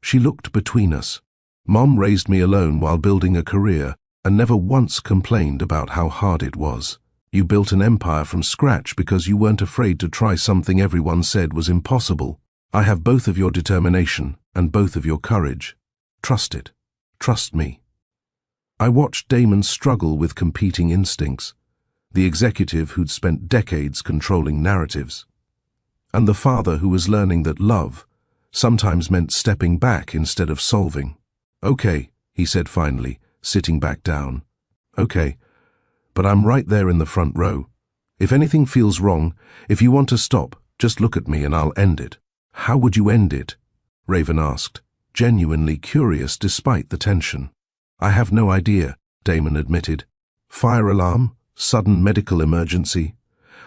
She looked between us. "Mom raised me alone while building a career and never once complained about how hard it was. You built an empire from scratch because you weren't afraid to try something everyone said was impossible. I have both of your determination and both of your courage. Trust it. Trust me." I watched Damon struggle with competing instincts, the executive who'd spent decades controlling narratives, and the father who was learning that love sometimes meant stepping back instead of solving. "Okay," he said finally, sitting back down. "Okay, but I'm right there in the front row. If anything feels wrong, if you want to stop, just look at me and I'll end it." "How would you end it?" Raven asked, genuinely curious despite the tension. "I have no idea," Damon admitted. "Fire alarm? Sudden medical emergency?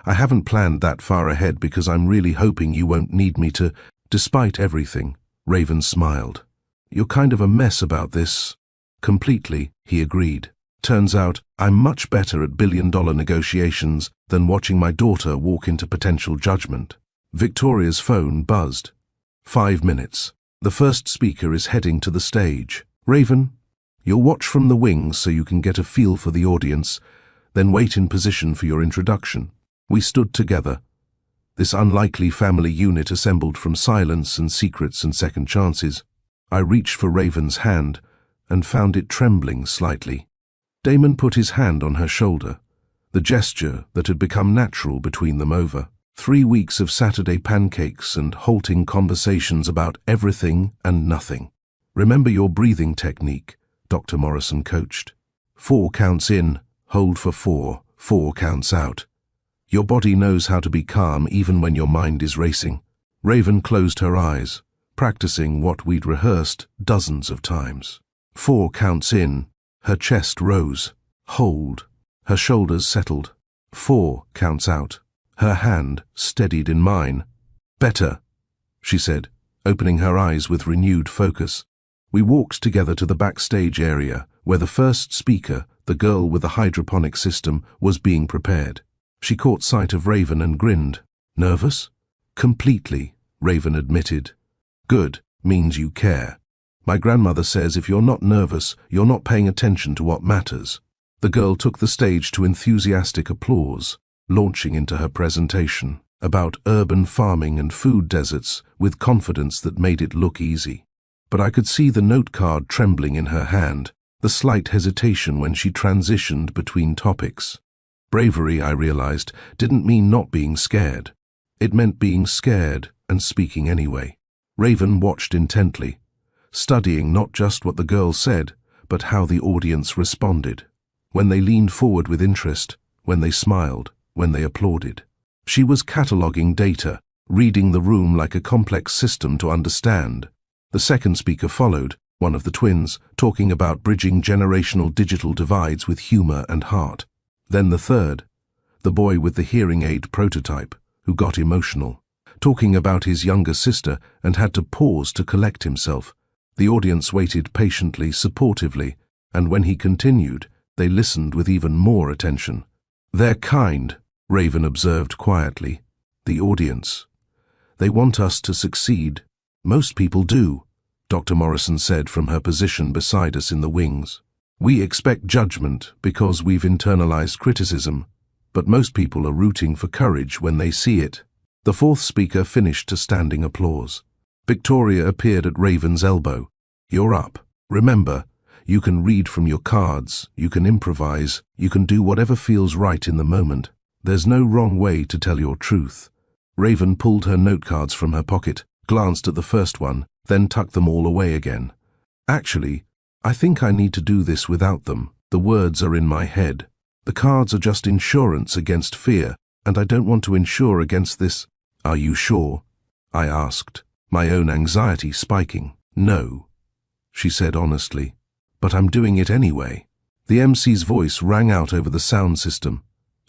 I haven't planned that far ahead because I'm really hoping you won't need me to." "Despite everything," Raven smiled, "you're kind of a mess about this." Completely, he agreed. Turns out, I'm much better at billion-dollar negotiations than watching my daughter walk into potential judgment. Victoria's phone buzzed. 5 minutes. The first speaker is heading to the stage. Raven, you'll watch from the wings so you can get a feel for the audience, then wait in position for your introduction. We stood together. This unlikely family unit assembled from silence and secrets and second chances. I reached for Raven's hand and found it trembling slightly. Damon put his hand on her shoulder, the gesture that had become natural between them over 3 weeks of Saturday pancakes and halting conversations about everything and nothing. Remember your breathing technique, Dr. Morrison coached. 4 counts in, hold for 4, 4 counts out. Your body knows how to be calm even when your mind is racing. Raven closed her eyes, practicing what we'd rehearsed dozens of times. 4 counts in, her chest rose. Hold. Her shoulders settled. 4 counts out. Her hand steadied in mine. Better, she said, opening her eyes with renewed focus. We walked together to the backstage area, where the first speaker, the girl with the hydroponic system, was being prepared. She caught sight of Raven and grinned. Nervous? Completely, Raven admitted. Good, means you care. My grandmother says if you're not nervous, you're not paying attention to what matters. The girl took the stage to enthusiastic applause, launching into her presentation about urban farming and food deserts with confidence that made it look easy. But I could see the note card trembling in her hand, the slight hesitation when she transitioned between topics. Bravery, I realized, didn't mean not being scared. It meant being scared and speaking anyway. Raven watched intently, studying not just what the girl said, but how the audience responded. When they leaned forward with interest, when they smiled, when they applauded. She was cataloging data, reading the room like a complex system to understand. The second speaker followed, one of the twins, talking about bridging generational digital divides with humor and heart. Then the third, the boy with the hearing aid prototype, who got emotional, talking about his younger sister and had to pause to collect himself. The audience waited patiently, supportively, and when he continued, they listened with even more attention. They're kind, Raven observed quietly. The audience. They want us to succeed. Most people do, Dr. Morrison said from her position beside us in the wings. We expect judgment because we've internalized criticism, but most people are rooting for courage when they see it. The fourth speaker finished to standing applause. Victoria appeared at Raven's elbow. You're up. Remember, you can read from your cards, you can improvise, you can do whatever feels right in the moment. There's no wrong way to tell your truth. Raven pulled her note cards from her pocket, glanced at the first one, then tucked them all away again. Actually, I think I need to do this without them. The words are in my head. The cards are just insurance against fear, and I don't want to insure against this. Are you sure? I asked, my own anxiety spiking. No, she said honestly, but I'm doing it anyway. The MC's voice rang out over the sound system.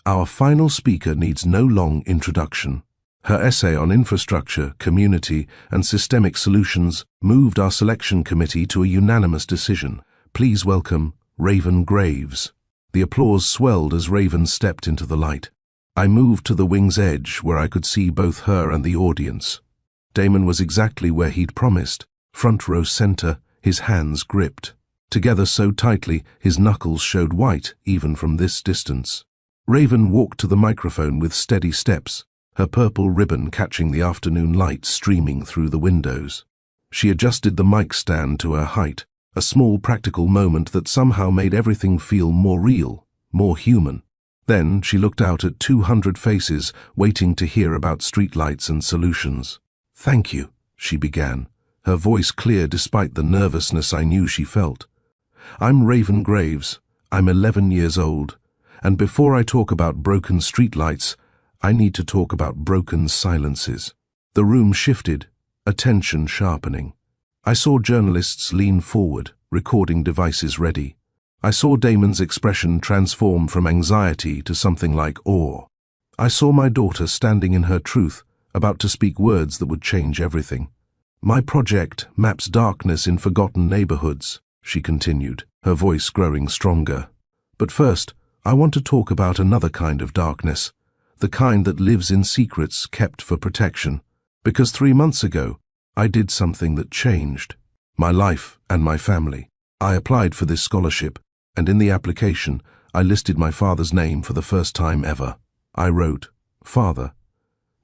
Our final speaker needs no long introduction. Her essay on infrastructure, community, and systemic solutions moved our selection committee to a unanimous decision. Please welcome Raven Graves. The applause swelled as Raven stepped into the light. I moved to the wing's edge where I could see both her and the audience. Damon was exactly where he'd promised, front row center, his hands gripped. Together so tightly, his knuckles showed white even from this distance. Raven walked to the microphone with steady steps, her purple ribbon catching the afternoon light streaming through the windows. She adjusted the mic stand to her height, a small practical moment that somehow made everything feel more real, more human. Then she looked out at 200 faces waiting to hear about streetlights and solutions. Thank you, she began, her voice clear despite the nervousness I knew she felt. I'm Raven Graves. I'm 11 years old, and before I talk about broken streetlights, I need to talk about broken silences. The room shifted, attention sharpening. I saw journalists lean forward, recording devices ready. I saw Damon's expression transform from anxiety to something like awe. I saw my daughter standing in her truth, about to speak words that would change everything. My project maps darkness in forgotten neighborhoods, she continued, her voice growing stronger. But first, I want to talk about another kind of darkness, the kind that lives in secrets kept for protection. Because 3 months ago, I did something that changed my life and my family. I applied for this scholarship, and in the application, I listed my father's name for the first time ever. I wrote, "Father,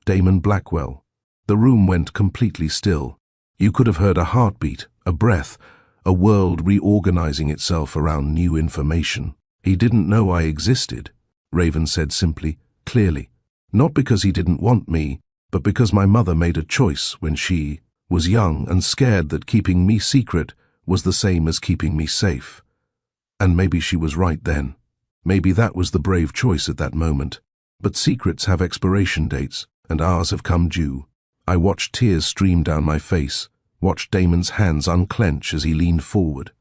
Damon Blackwell." The room went completely still. You could have heard a heartbeat, a breath, a world reorganizing itself around new information. "He didn't know I existed," Raven said simply, clearly. "Not because he didn't want me, but because my mother made a choice when she was young and scared that keeping me secret was the same as keeping me safe. And maybe she was right then. Maybe that was the brave choice at that moment. But secrets have expiration dates, and ours have come due." I watched tears stream down my face, watched Damon's hands unclench as he leaned forward.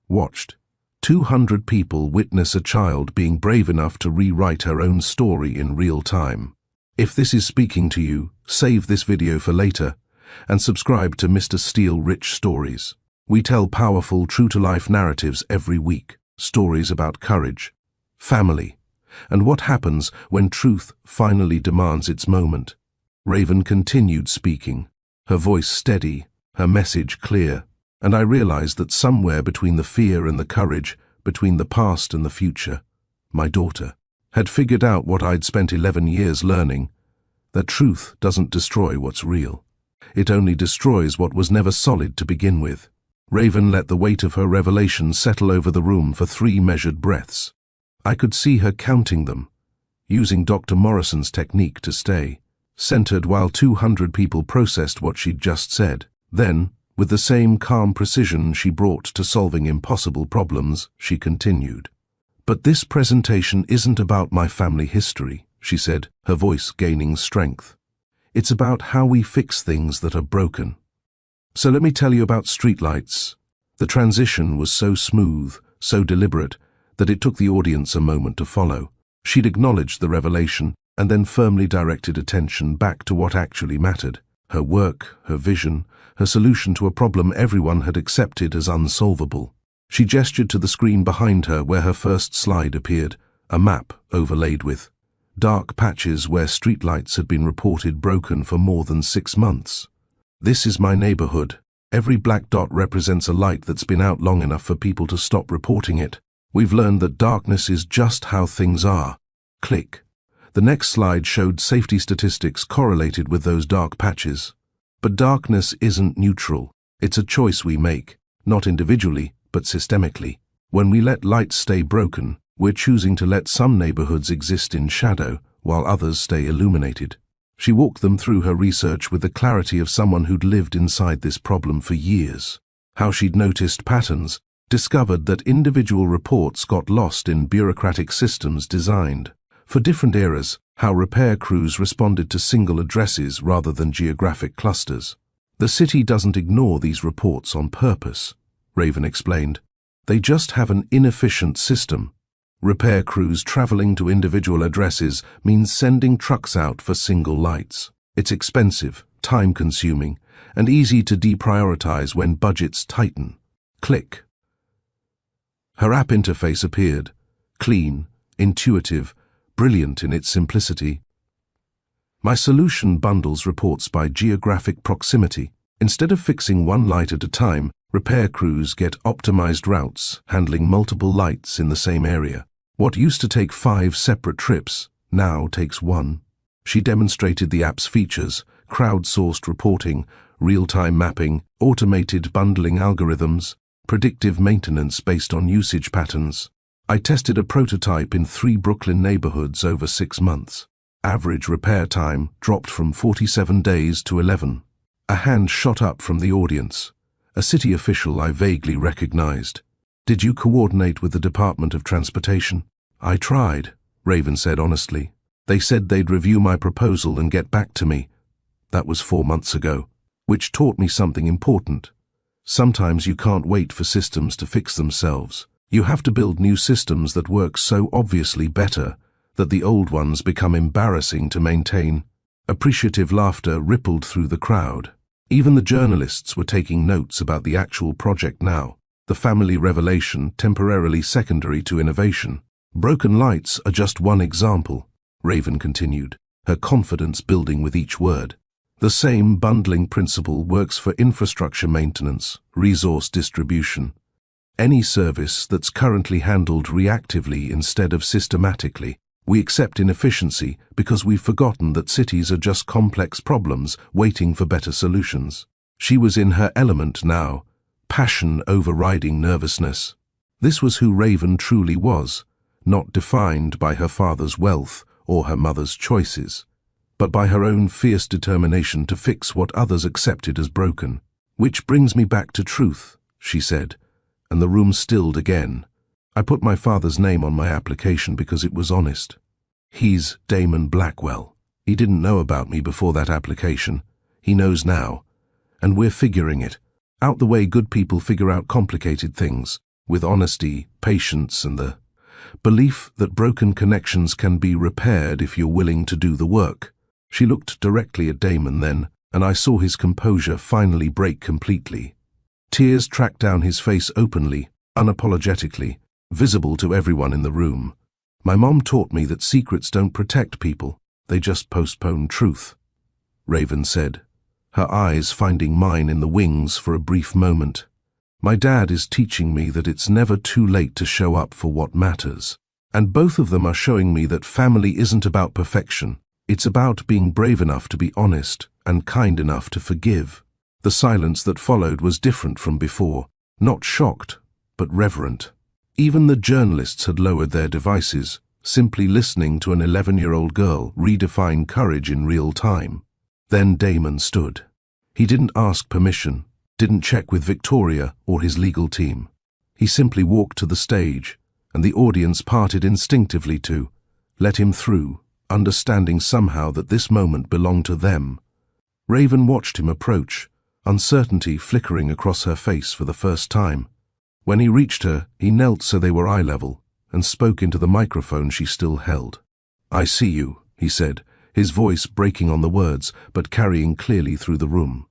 Watched 200 people witness a child being brave enough to rewrite her own story in real time. If this is speaking to you, save this video for later, and subscribe to Mr. Steele Rich Stories. We tell powerful, true-to-life narratives every week, stories about courage, family, and what happens when truth finally demands its moment. Raven continued speaking, her voice steady, her message clear, and I realized that somewhere between the fear and the courage, between the past and the future, my daughter had figured out what I'd spent 11 years learning, that truth doesn't destroy what's real. It only destroys what was never solid to begin with. Raven let the weight of her revelation settle over the room for 3 measured breaths. I could see her counting them, using Dr. Morrison's technique to stay centered while 200 people processed what she'd just said. Then, with the same calm precision she brought to solving impossible problems, she continued. "But this presentation isn't about my family history," she said, her voice gaining strength. "It's about how we fix things that are broken. So let me tell you about streetlights." The transition was so smooth, so deliberate, that it took the audience a moment to follow. She'd acknowledged the revelation and then firmly directed attention back to what actually mattered: her work, her vision, her solution to a problem everyone had accepted as unsolvable. She gestured to the screen behind her where her first slide appeared, a map overlaid with dark patches where streetlights had been reported broken for more than 6 months. "This is my neighborhood. Every black dot represents a light that's been out long enough for people to stop reporting it. We've learned that darkness is just how things are." Click. The next slide showed safety statistics correlated with those dark patches. But darkness isn't neutral. It's a choice we make, not individually, but systemically. When we let lights stay broken, we're choosing to let some neighborhoods exist in shadow, while others stay illuminated. She walked them through her research with the clarity of someone who'd lived inside this problem for years. How she'd noticed patterns, discovered that individual reports got lost in bureaucratic systems designed for different eras, how repair crews responded to single addresses rather than geographic clusters. "The city doesn't ignore these reports on purpose," Raven explained. "They just have an inefficient system. Repair crews traveling to individual addresses means sending trucks out for single lights. It's expensive, time-consuming, and easy to deprioritize when budgets tighten." Click. Her app interface appeared, clean, intuitive, brilliant in its simplicity. "My solution bundles reports by geographic proximity. Instead of fixing one light at a time, repair crews get optimized routes, handling multiple lights in the same area. What used to take 5 separate trips now takes 1. She demonstrated the app's features: crowdsourced reporting, real-time mapping, automated bundling algorithms, predictive maintenance based on usage patterns. I tested a prototype in 3 Brooklyn neighborhoods over 6 months. Average repair time dropped from 47 days to 11. A hand shot up from the audience. A city official I vaguely recognized. "Did you coordinate with the Department of Transportation?" "I tried," Raven said honestly. "They said they'd review my proposal and get back to me. That was 4 months ago, which taught me something important. Sometimes you can't wait for systems to fix themselves. You have to build new systems that work so obviously better that the old ones become embarrassing to maintain." Appreciative laughter rippled through the crowd. Even the journalists were taking notes about the actual project now. the family revelation temporarily secondary to innovation. Broken lights are just one example, Raven continued, her confidence building with each word. The same bundling principle works for infrastructure maintenance, resource distribution. Any service that's currently handled reactively instead of systematically. We accept inefficiency because we've forgotten that cities are just complex problems waiting for better solutions. She was in her element now, passion overriding nervousness. This was who Raven truly was, not defined by her father's wealth or her mother's choices, but by her own fierce determination to fix what others accepted as broken. Which brings me back to truth, she said, and the room stilled again. I put my father's name on my application because it was honest. He's Damon Blackwell. He didn't know about me before that application. He knows now. And we're figuring it out the way good people figure out complicated things, with honesty, patience, and the belief that broken connections can be repaired if you're willing to do the work. She looked directly at Damon then, and I saw his composure finally break completely. Tears tracked down his face openly, unapologetically, visible to everyone in the room. My mom taught me that secrets don't protect people, they just postpone truth, Raven said, her eyes finding mine in the wings for a brief moment. My dad is teaching me that it's never too late to show up for what matters. And both of them are showing me that family isn't about perfection. It's about being brave enough to be honest and kind enough to forgive. The silence that followed was different from before, not shocked, but reverent. Even the journalists had lowered their devices, simply listening to an 11-year-old girl redefine courage in real time. Then Damon stood. He didn't ask permission, didn't check with Victoria or his legal team. He simply walked to the stage, and the audience parted instinctively to let him through, understanding somehow that this moment belonged to them. Raven watched him approach, uncertainty flickering across her face for the first time. When he reached her, he knelt so they were eye level, and spoke into the microphone she still held. "I see you," he said, his voice breaking on the words, but carrying clearly through the room.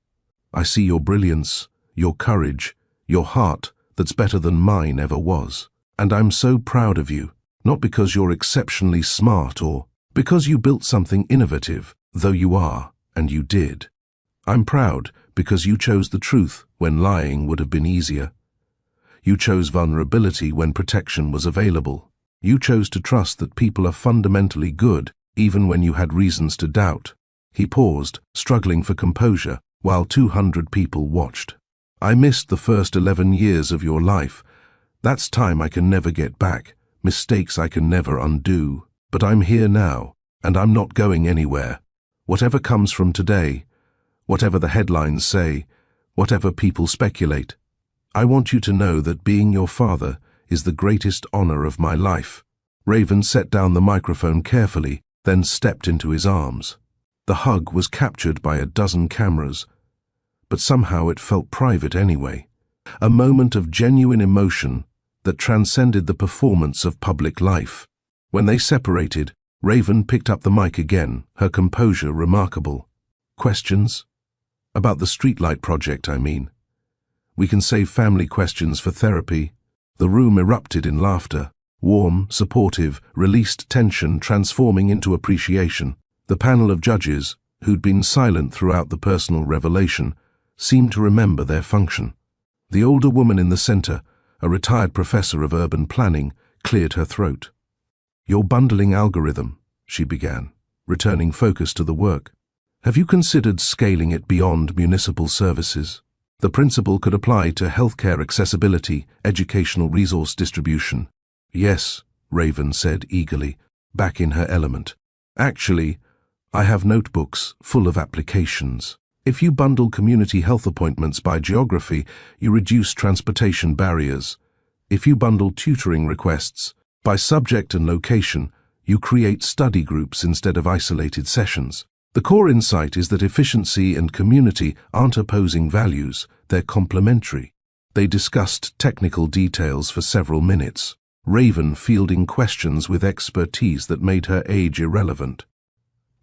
"I see your brilliance, your courage, your heart that's better than mine ever was. And I'm so proud of you, not because you're exceptionally smart or because you built something innovative, though you are, and you did. I'm proud because you chose the truth when lying would have been easier. You chose vulnerability when protection was available. You chose to trust that people are fundamentally good, even when you had reasons to doubt." He paused, struggling for composure, while 200 people watched. "I missed the first 11 years of your life. That's time I can never get back, mistakes I can never undo. But I'm here now, and I'm not going anywhere. Whatever comes from today, whatever the headlines say, whatever people speculate, I want you to know that being your father is the greatest honor of my life." Raven set down the microphone carefully, then stepped into his arms. The hug was captured by a dozen cameras, but somehow it felt private anyway. A moment of genuine emotion that transcended the performance of public life. When they separated, Raven picked up the mic again, her composure remarkable. "Questions? About the streetlight project, I mean. We can save family questions for therapy." The room erupted in laughter. Warm, supportive, released tension transforming into appreciation. The panel of judges, who'd been silent throughout the personal revelation, seemed to remember their function. The older woman in the center, a retired professor of urban planning, cleared her throat. "Your bundling algorithm," she began, returning focus to the work. "Have you considered scaling it beyond municipal services? The principle could apply to healthcare accessibility, educational resource distribution." "Yes," Raven said eagerly, back in her element. "Actually, I have notebooks full of applications. If you bundle community health appointments by geography, you reduce transportation barriers. If you bundle tutoring requests by subject and location, you create study groups instead of isolated sessions. The core insight is that efficiency and community aren't opposing values, they're complementary." They discussed technical details for several minutes, Raven fielding questions with expertise that made her age irrelevant.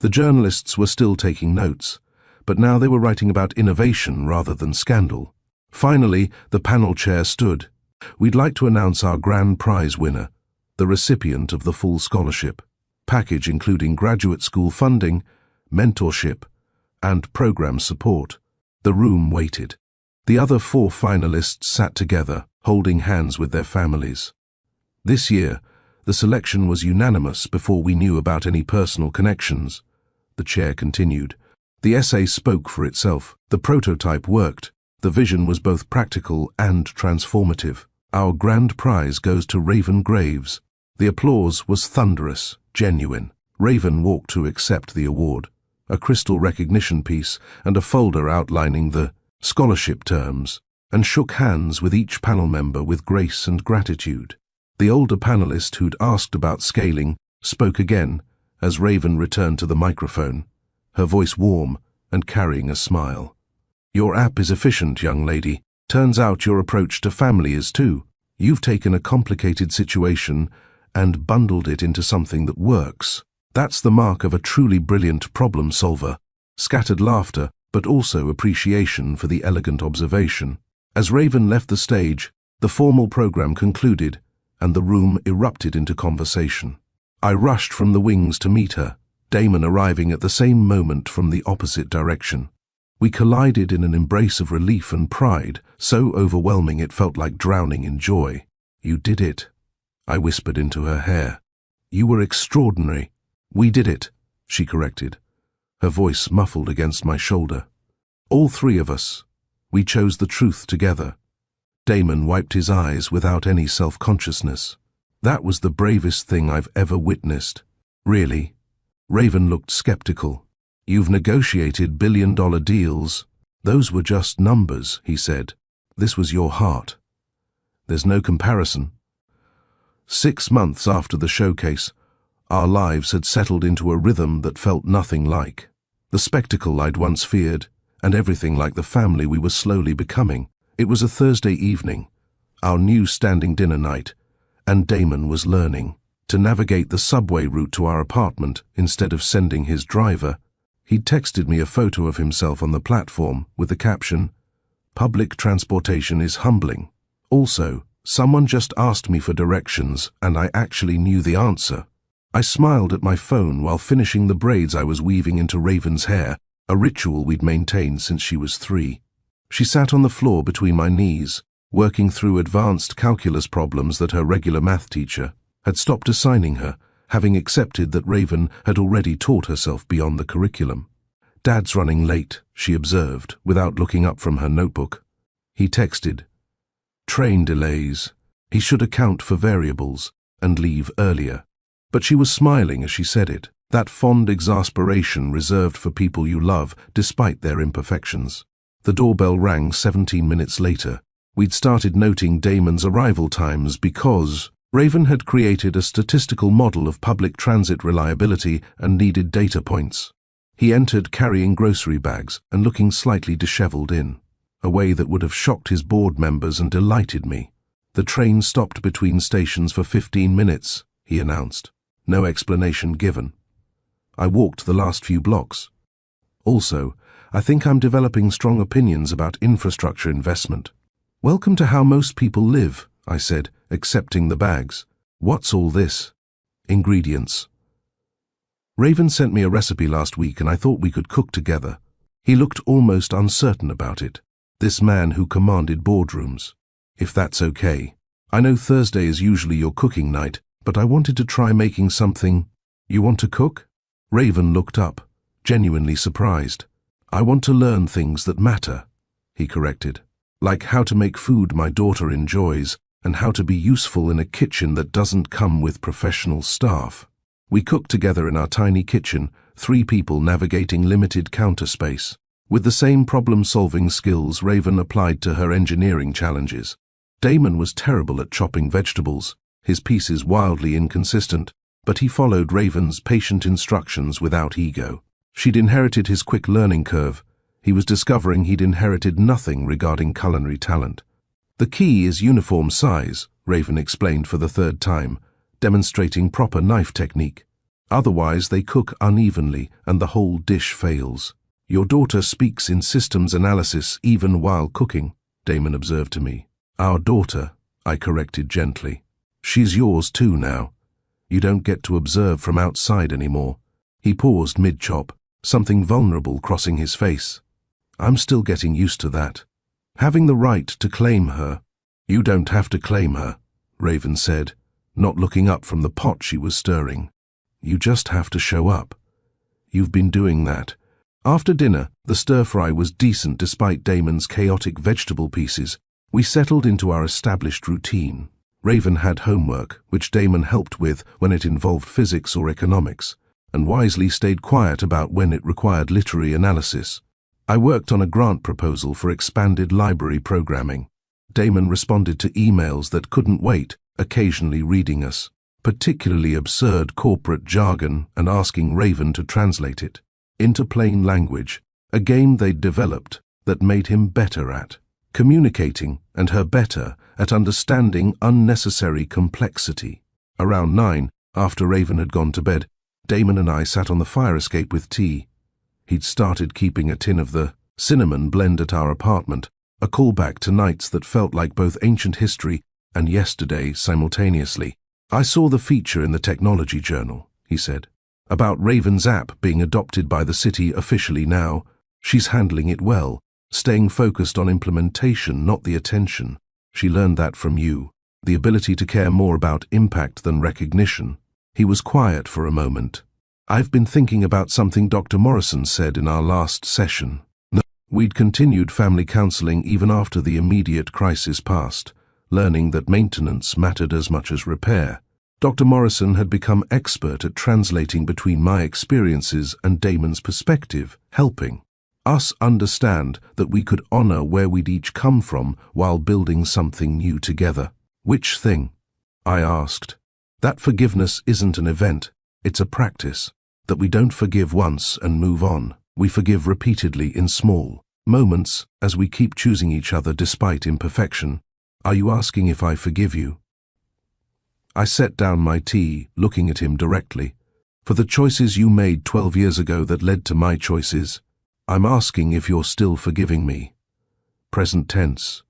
The journalists were still taking notes, but now they were writing about innovation rather than scandal. Finally, the panel chair stood, We'd like to announce our grand prize winner, the recipient of the full scholarship package including graduate school funding, mentorship, and program support. The room waited. The other 4 finalists sat together, holding hands with their families. This year, the selection was unanimous before we knew about any personal connections. The chair continued. The essay spoke for itself. The prototype worked. The vision was both practical and transformative. Our grand prize goes to Raven Graves. The applause was thunderous, genuine. Raven walked to accept the award, a crystal recognition piece and a folder outlining the scholarship terms, and shook hands with each panel member with grace and gratitude. The older panelist who'd asked about scaling spoke again as Raven returned to the microphone, her voice warm and carrying a smile. Your app is efficient, young lady. Turns out your approach to family is too. You've taken a complicated situation and bundled it into something that works. That's the mark of a truly brilliant problem solver. Scattered laughter, but also appreciation for the elegant observation. As Raven left the stage, the formal program concluded, and the room erupted into conversation. I rushed from the wings to meet her, Damon arriving at the same moment from the opposite direction. We collided in an embrace of relief and pride, so overwhelming it felt like drowning in joy. You did it, I whispered into her hair. You were extraordinary. We did it, she corrected, her voice muffled against my shoulder. All 3 of us. We chose the truth together. Damon wiped his eyes without any self-consciousness. That was the bravest thing I've ever witnessed. Really? Raven looked skeptical. You've negotiated billion-dollar deals. Those were just numbers, he said. This was your heart. There's no comparison. 6 months after the showcase, our lives had settled into a rhythm that felt nothing like the spectacle I'd once feared, and everything like the family we were slowly becoming. It was a Thursday evening, our new standing dinner night, and Damon was learning to navigate the subway route to our apartment instead of sending his driver. He'd texted me a photo of himself on the platform with the caption, "Public transportation is humbling." Also, someone just asked me for directions, and I actually knew the answer. I smiled at my phone while finishing the braids I was weaving into Raven's hair, a ritual we'd maintained since she was 3. She sat on the floor between my knees, working through advanced calculus problems that her regular math teacher had stopped assigning her, having accepted that Raven had already taught herself beyond the curriculum. Dad's running late, she observed, without looking up from her notebook. He texted, "Train delays. He should account for variables and leave earlier." But she was smiling as she said it, that fond exasperation reserved for people you love despite their imperfections. The doorbell rang 17 minutes later. We'd started noting Damon's arrival times because Raven had created a statistical model of public transit reliability and needed data points. He entered carrying grocery bags and looking slightly disheveled in, a way that would have shocked his board members and delighted me. The train stopped between stations for 15 minutes, he announced. No explanation given. I walked the last few blocks. Also, I think I'm developing strong opinions about infrastructure investment. "Welcome to how most people live," I said, accepting the bags. "What's all this?" "Ingredients." Raven sent me a recipe last week and I thought we could cook together. He looked almost uncertain about it, this man who commanded boardrooms. "If that's okay. I know Thursday is usually your cooking night, but I wanted to try making something." "You want to cook?" Raven looked up, genuinely surprised. "I want to learn things that matter," he corrected. "Like how to make food my daughter enjoys, and how to be useful in a kitchen that doesn't come with professional staff." We cooked together in our tiny kitchen, 3 people navigating limited counter space. With the same problem-solving skills Raven applied to her engineering challenges. Damon was terrible at chopping vegetables, his pieces wildly inconsistent, but he followed Raven's patient instructions without ego. She'd inherited his quick learning curve. He was discovering he'd inherited nothing regarding culinary talent. "The key is uniform size," Raven explained for the 3rd time, demonstrating proper knife technique. "Otherwise they cook unevenly and the whole dish fails." "Your daughter speaks in systems analysis even while cooking," Damon observed to me. "Our daughter," I corrected gently. She's yours too now. You don't get to observe from outside anymore. He paused mid-chop, something vulnerable crossing his face. I'm still getting used to that. Having the right to claim her. You don't have to claim her, Raven said, not looking up from the pot she was stirring. You just have to show up. You've been doing that. After dinner, the stir-fry was decent despite Damon's chaotic vegetable pieces. We settled into our established routine. Raven had homework, which Damon helped with when it involved physics or economics, and wisely stayed quiet about when it required literary analysis. I worked on a grant proposal for expanded library programming. Damon responded to emails that couldn't wait, occasionally reading us, particularly absurd corporate jargon, and asking Raven to translate it into plain language, a game they'd developed that made him better at communicating and her better at understanding unnecessary complexity. Around 9, after Raven had gone to bed, Damon and I sat on the fire escape with tea. He'd started keeping a tin of the cinnamon blend at our apartment, a callback to nights that felt like both ancient history and yesterday simultaneously. I saw the feature in the Technology Journal, he said, about Raven's app being adopted by the city officially now. She's handling it well, staying focused on implementation, not the attention. She learned that from you, the ability to care more about impact than recognition. He was quiet for a moment. I've been thinking about something Dr. Morrison said in our last session. We'd continued family counseling even after the immediate crisis passed, learning that maintenance mattered as much as repair. Dr. Morrison had become expert at translating between my experiences and Damon's perspective, helping us understand that we could honor where we'd each come from while building something new together. Which thing? I asked. That forgiveness isn't an event, it's a practice. That we don't forgive once and move on. We forgive repeatedly in small moments as we keep choosing each other despite imperfection. Are you asking if I forgive you? I set down my tea, looking at him directly. For the choices you made 12 years ago that led to my choices. I'm asking if you're still forgiving me. Present tense.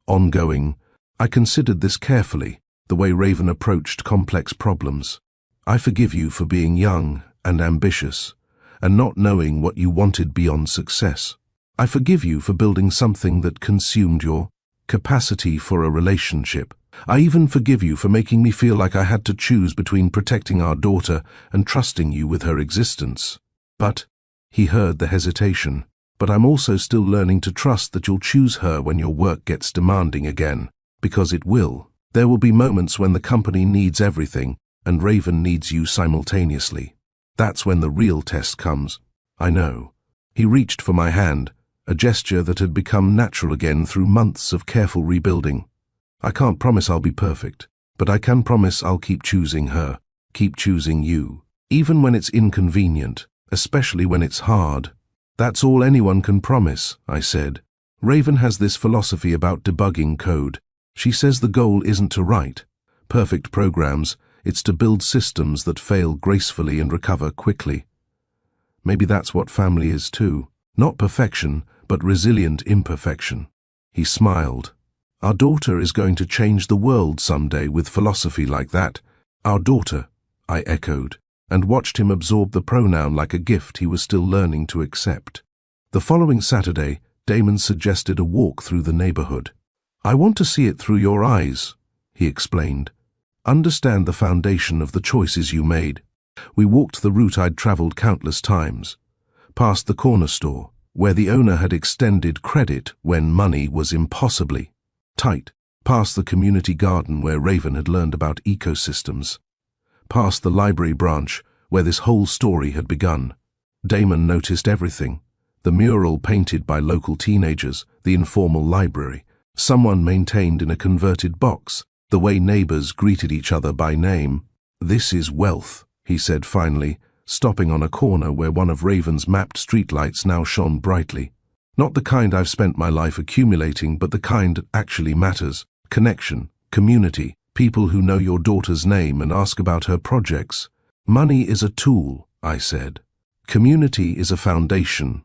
Ongoing. I considered this carefully, the way Raven approached complex problems. I forgive you for being young and ambitious, and not knowing what you wanted beyond success. I forgive you for building something that consumed your capacity for a relationship. I even forgive you for making me feel like I had to choose between protecting our daughter and trusting you with her existence. But, he heard the hesitation, but I'm also still learning to trust that you'll choose her when your work gets demanding again, because it will. There will be moments when the company needs everything, and Raven needs you simultaneously. That's when the real test comes. I know. He reached for my hand, a gesture that had become natural again through months of careful rebuilding. I can't promise I'll be perfect, but I can promise I'll keep choosing her, keep choosing you, even when it's inconvenient, especially when it's hard. That's all anyone can promise, I said. Raven has this philosophy about debugging code. She says the goal isn't to write perfect programs, it's to build systems that fail gracefully and recover quickly. Maybe that's what family is too. Not perfection, but resilient imperfection. He smiled. Our daughter is going to change the world someday with philosophy like that. Our daughter, I echoed, and watched him absorb the pronoun like a gift he was still learning to accept. The following Saturday, Damon suggested a walk through the neighborhood. I want to see it through your eyes, he explained. Understand the foundation of the choices you made. We walked the route I'd traveled countless times, past the corner store, where the owner had extended credit when money was impossibly tight, past the community garden where Raven had learned about ecosystems, past the library branch where this whole story had begun. Damon noticed everything. The mural painted by local teenagers, the informal library, someone maintained in a converted box, the way neighbors greeted each other by name. This is wealth, he said finally, stopping on a corner where one of Raven's mapped streetlights now shone brightly. Not the kind I've spent my life accumulating, but the kind that actually matters. Connection, community, people who know your daughter's name and ask about her projects. Money is a tool, I said. Community is a foundation.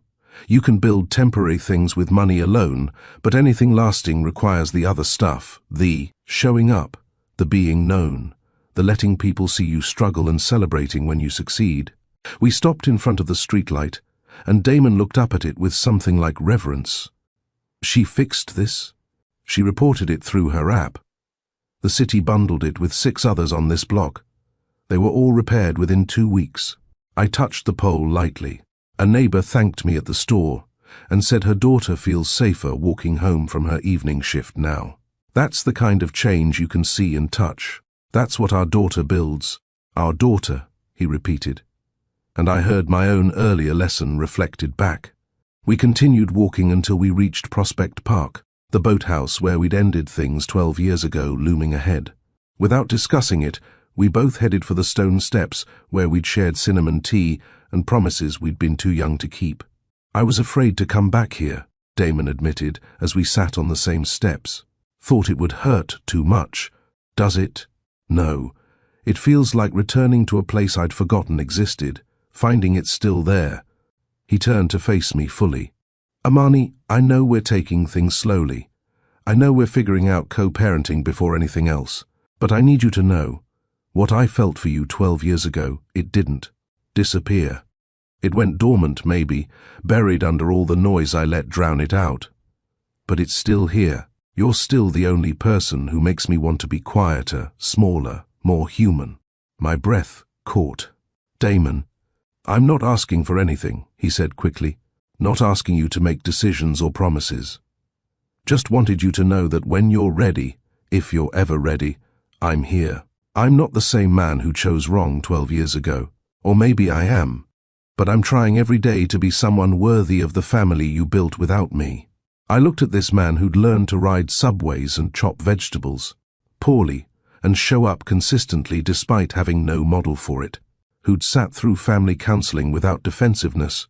You can build temporary things with money alone, but anything lasting requires the other stuff, the Showing up, the being known, the letting people see you struggle and celebrating when you succeed. We stopped in front of the streetlight, and Damon looked up at it with something like reverence. She fixed this? She reported it through her app. The city bundled it with 6 others on this block. They were all repaired within 2 weeks. I touched the pole lightly. A neighbor thanked me at the store and said her daughter feels safer walking home from her evening shift now. That's the kind of change you can see and touch. That's what our daughter builds. Our daughter, he repeated. And I heard my own earlier lesson reflected back. We continued walking until we reached Prospect Park, the boathouse where we'd ended things 12 years ago looming ahead. Without discussing it, we both headed for the stone steps where we'd shared cinnamon tea and promises we'd been too young to keep. I was afraid to come back here, Damon admitted as we sat on the same steps. Thought it would hurt too much. Does it? No. It feels like returning to a place I'd forgotten existed, finding it still there. He turned to face me fully. Amani, I know we're taking things slowly. I know we're figuring out co-parenting before anything else. But I need you to know, what I felt for you 12 years ago, it didn't disappear. It went dormant, maybe, buried under all the noise I let drown it out. But it's still here. You're still the only person who makes me want to be quieter, smaller, more human. My breath caught. Damon, I'm not asking for anything, he said quickly. Not asking you to make decisions or promises. Just wanted you to know that when you're ready, if you're ever ready, I'm here. I'm not the same man who chose wrong 12 years ago. Or maybe I am. But I'm trying every day to be someone worthy of the family you built without me. I looked at this man who'd learned to ride subways and chop vegetables, poorly, and show up consistently despite having no model for it, who'd sat through family counseling without defensiveness,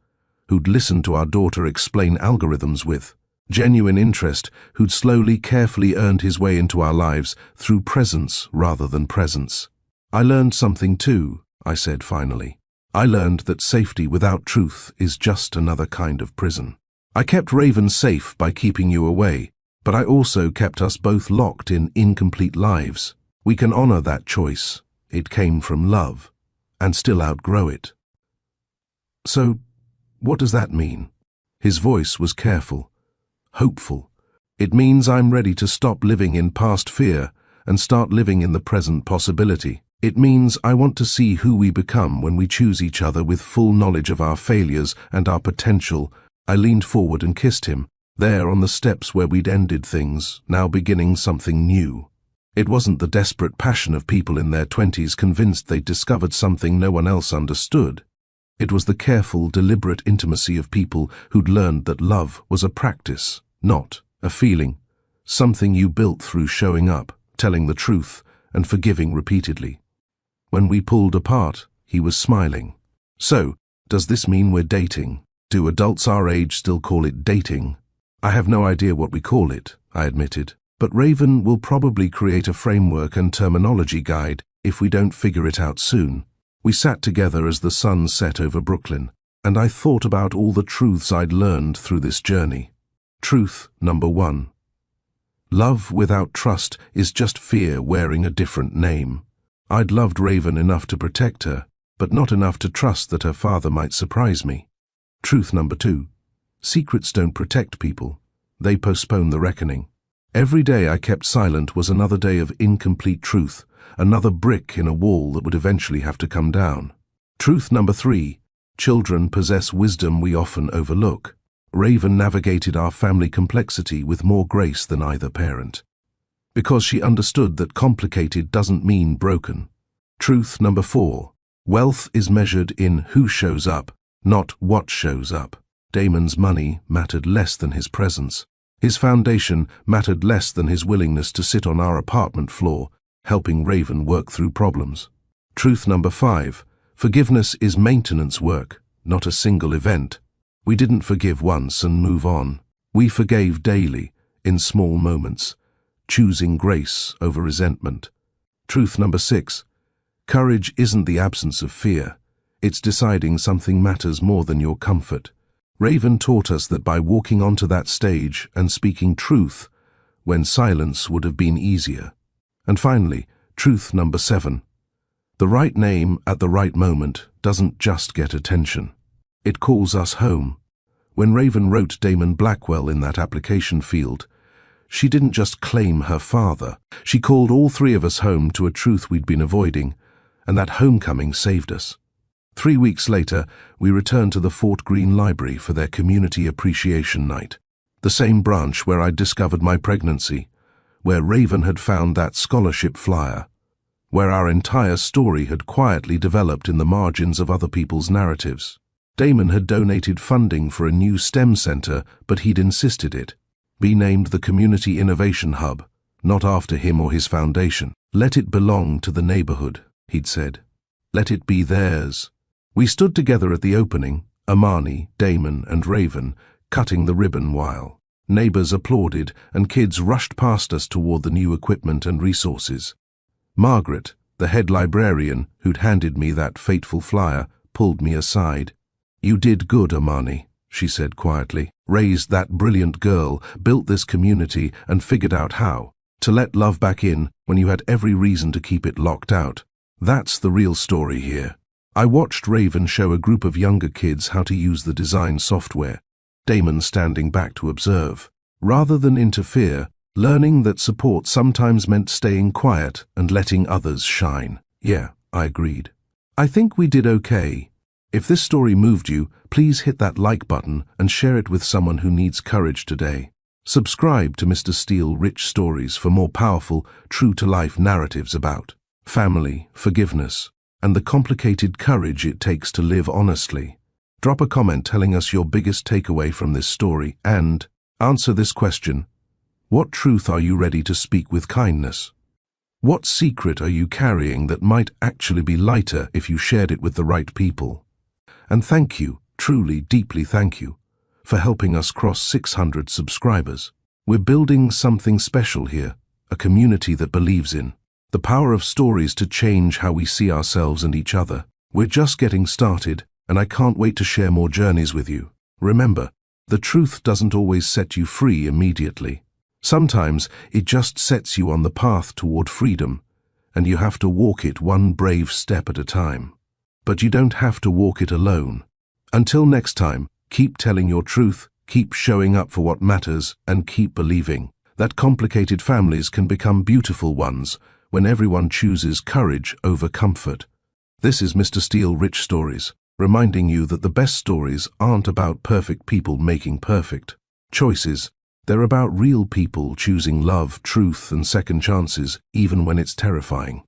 who'd listened to our daughter explain algorithms with genuine interest, who'd slowly, carefully earned his way into our lives through presence rather than presence. I learned something too, I said finally. I learned that safety without truth is just another kind of prison. I kept Raven safe by keeping you away, but I also kept us both locked in incomplete lives. We can honor that choice. It came from love, and still outgrow it. So, what does that mean? His voice was careful, hopeful. It means I'm ready to stop living in past fear and start living in the present possibility. It means I want to see who we become when we choose each other with full knowledge of our failures and our potential. I leaned forward and kissed him, there on the steps where we'd ended things, now beginning something new. It wasn't the desperate passion of people in their 20s convinced they'd discovered something no one else understood. It was the careful, deliberate intimacy of people who'd learned that love was a practice, not a feeling, something you built through showing up, telling the truth, and forgiving repeatedly. When we pulled apart, he was smiling. So, does this mean we're dating? Do adults our age still call it dating? I have no idea what we call it, I admitted, but Raven will probably create a framework and terminology guide if we don't figure it out soon. We sat together as the sun set over Brooklyn, and I thought about all the truths I'd learned through this journey. Truth number 1. Love without trust is just fear wearing a different name. I'd loved Raven enough to protect her, but not enough to trust that her father might surprise me. Truth number 2. Secrets don't protect people. They postpone the reckoning. Every day I kept silent was another day of incomplete truth, another brick in a wall that would eventually have to come down. Truth number 3. Children possess wisdom we often overlook. Raven navigated our family complexity with more grace than either parent, because she understood that complicated doesn't mean broken. Truth number 4. Wealth is measured in who shows up, not what shows up. Damon's money mattered less than his presence. His foundation mattered less than his willingness to sit on our apartment floor, helping Raven work through problems. Truth number 5. Forgiveness is maintenance work, not a single event. We didn't forgive once and move on. We forgave daily, in small moments, choosing grace over resentment. Truth number 6. Courage isn't the absence of fear. It's deciding something matters more than your comfort. Raven taught us that by walking onto that stage and speaking truth, when silence would have been easier, And finally, truth number 7. The right name at the right moment doesn't just get attention. It calls us home. When Raven wrote Damon Blackwell in that application field, she didn't just claim her father. She called all 3 of us home to a truth we'd been avoiding, and that homecoming saved us. 3 weeks later, we returned to the Fort Greene Library for their Community Appreciation Night, the same branch where I'd discovered my pregnancy, where Raven had found that scholarship flyer, where our entire story had quietly developed in the margins of other people's narratives. Damon had donated funding for a new STEM center, but he'd insisted it be named the Community Innovation Hub, not after him or his foundation. Let it belong to the neighborhood, he'd said. Let it be theirs. We stood together at the opening, Amani, Damon, and Raven, cutting the ribbon while neighbors applauded and kids rushed past us toward the new equipment and resources. Margaret, the head librarian who'd handed me that fateful flyer, pulled me aside. "You did good, Amani," she said quietly. "Raised that brilliant girl, built this community, and figured out how to let love back in when you had every reason to keep it locked out. That's the real story here." I watched Raven show a group of younger kids how to use the design software, Damon standing back to observe. Rather than interfere, learning that support sometimes meant staying quiet and letting others shine. "Yeah," I agreed. "I think we did okay. If this story moved you, please hit that like button and share it with someone who needs courage today. Subscribe to Mr. Steele Rich Stories for more powerful, true-to-life narratives about family, forgiveness, and the complicated courage it takes to live honestly. Drop a comment telling us your biggest takeaway from this story and answer this question: what truth are you ready to speak with kindness? What secret are you carrying that might actually be lighter if you shared it with the right people? And thank you, truly, deeply thank you, for helping us cross 600 subscribers. We're building something special here, a community that believes in the power of stories to change how we see ourselves and each other. We're just getting started, and I can't wait to share more journeys with you. Remember, the truth doesn't always set you free immediately. Sometimes it just sets you on the path toward freedom, and you have to walk it one brave step at a time. But you don't have to walk it alone. Until next time, keep telling your truth, keep showing up for what matters, and keep believing that complicated families can become beautiful ones when everyone chooses courage over comfort. This is Mr. Steele Rich Stories, reminding you that the best stories aren't about perfect people making perfect choices. They're about real people choosing love, truth, and second chances, even when it's terrifying.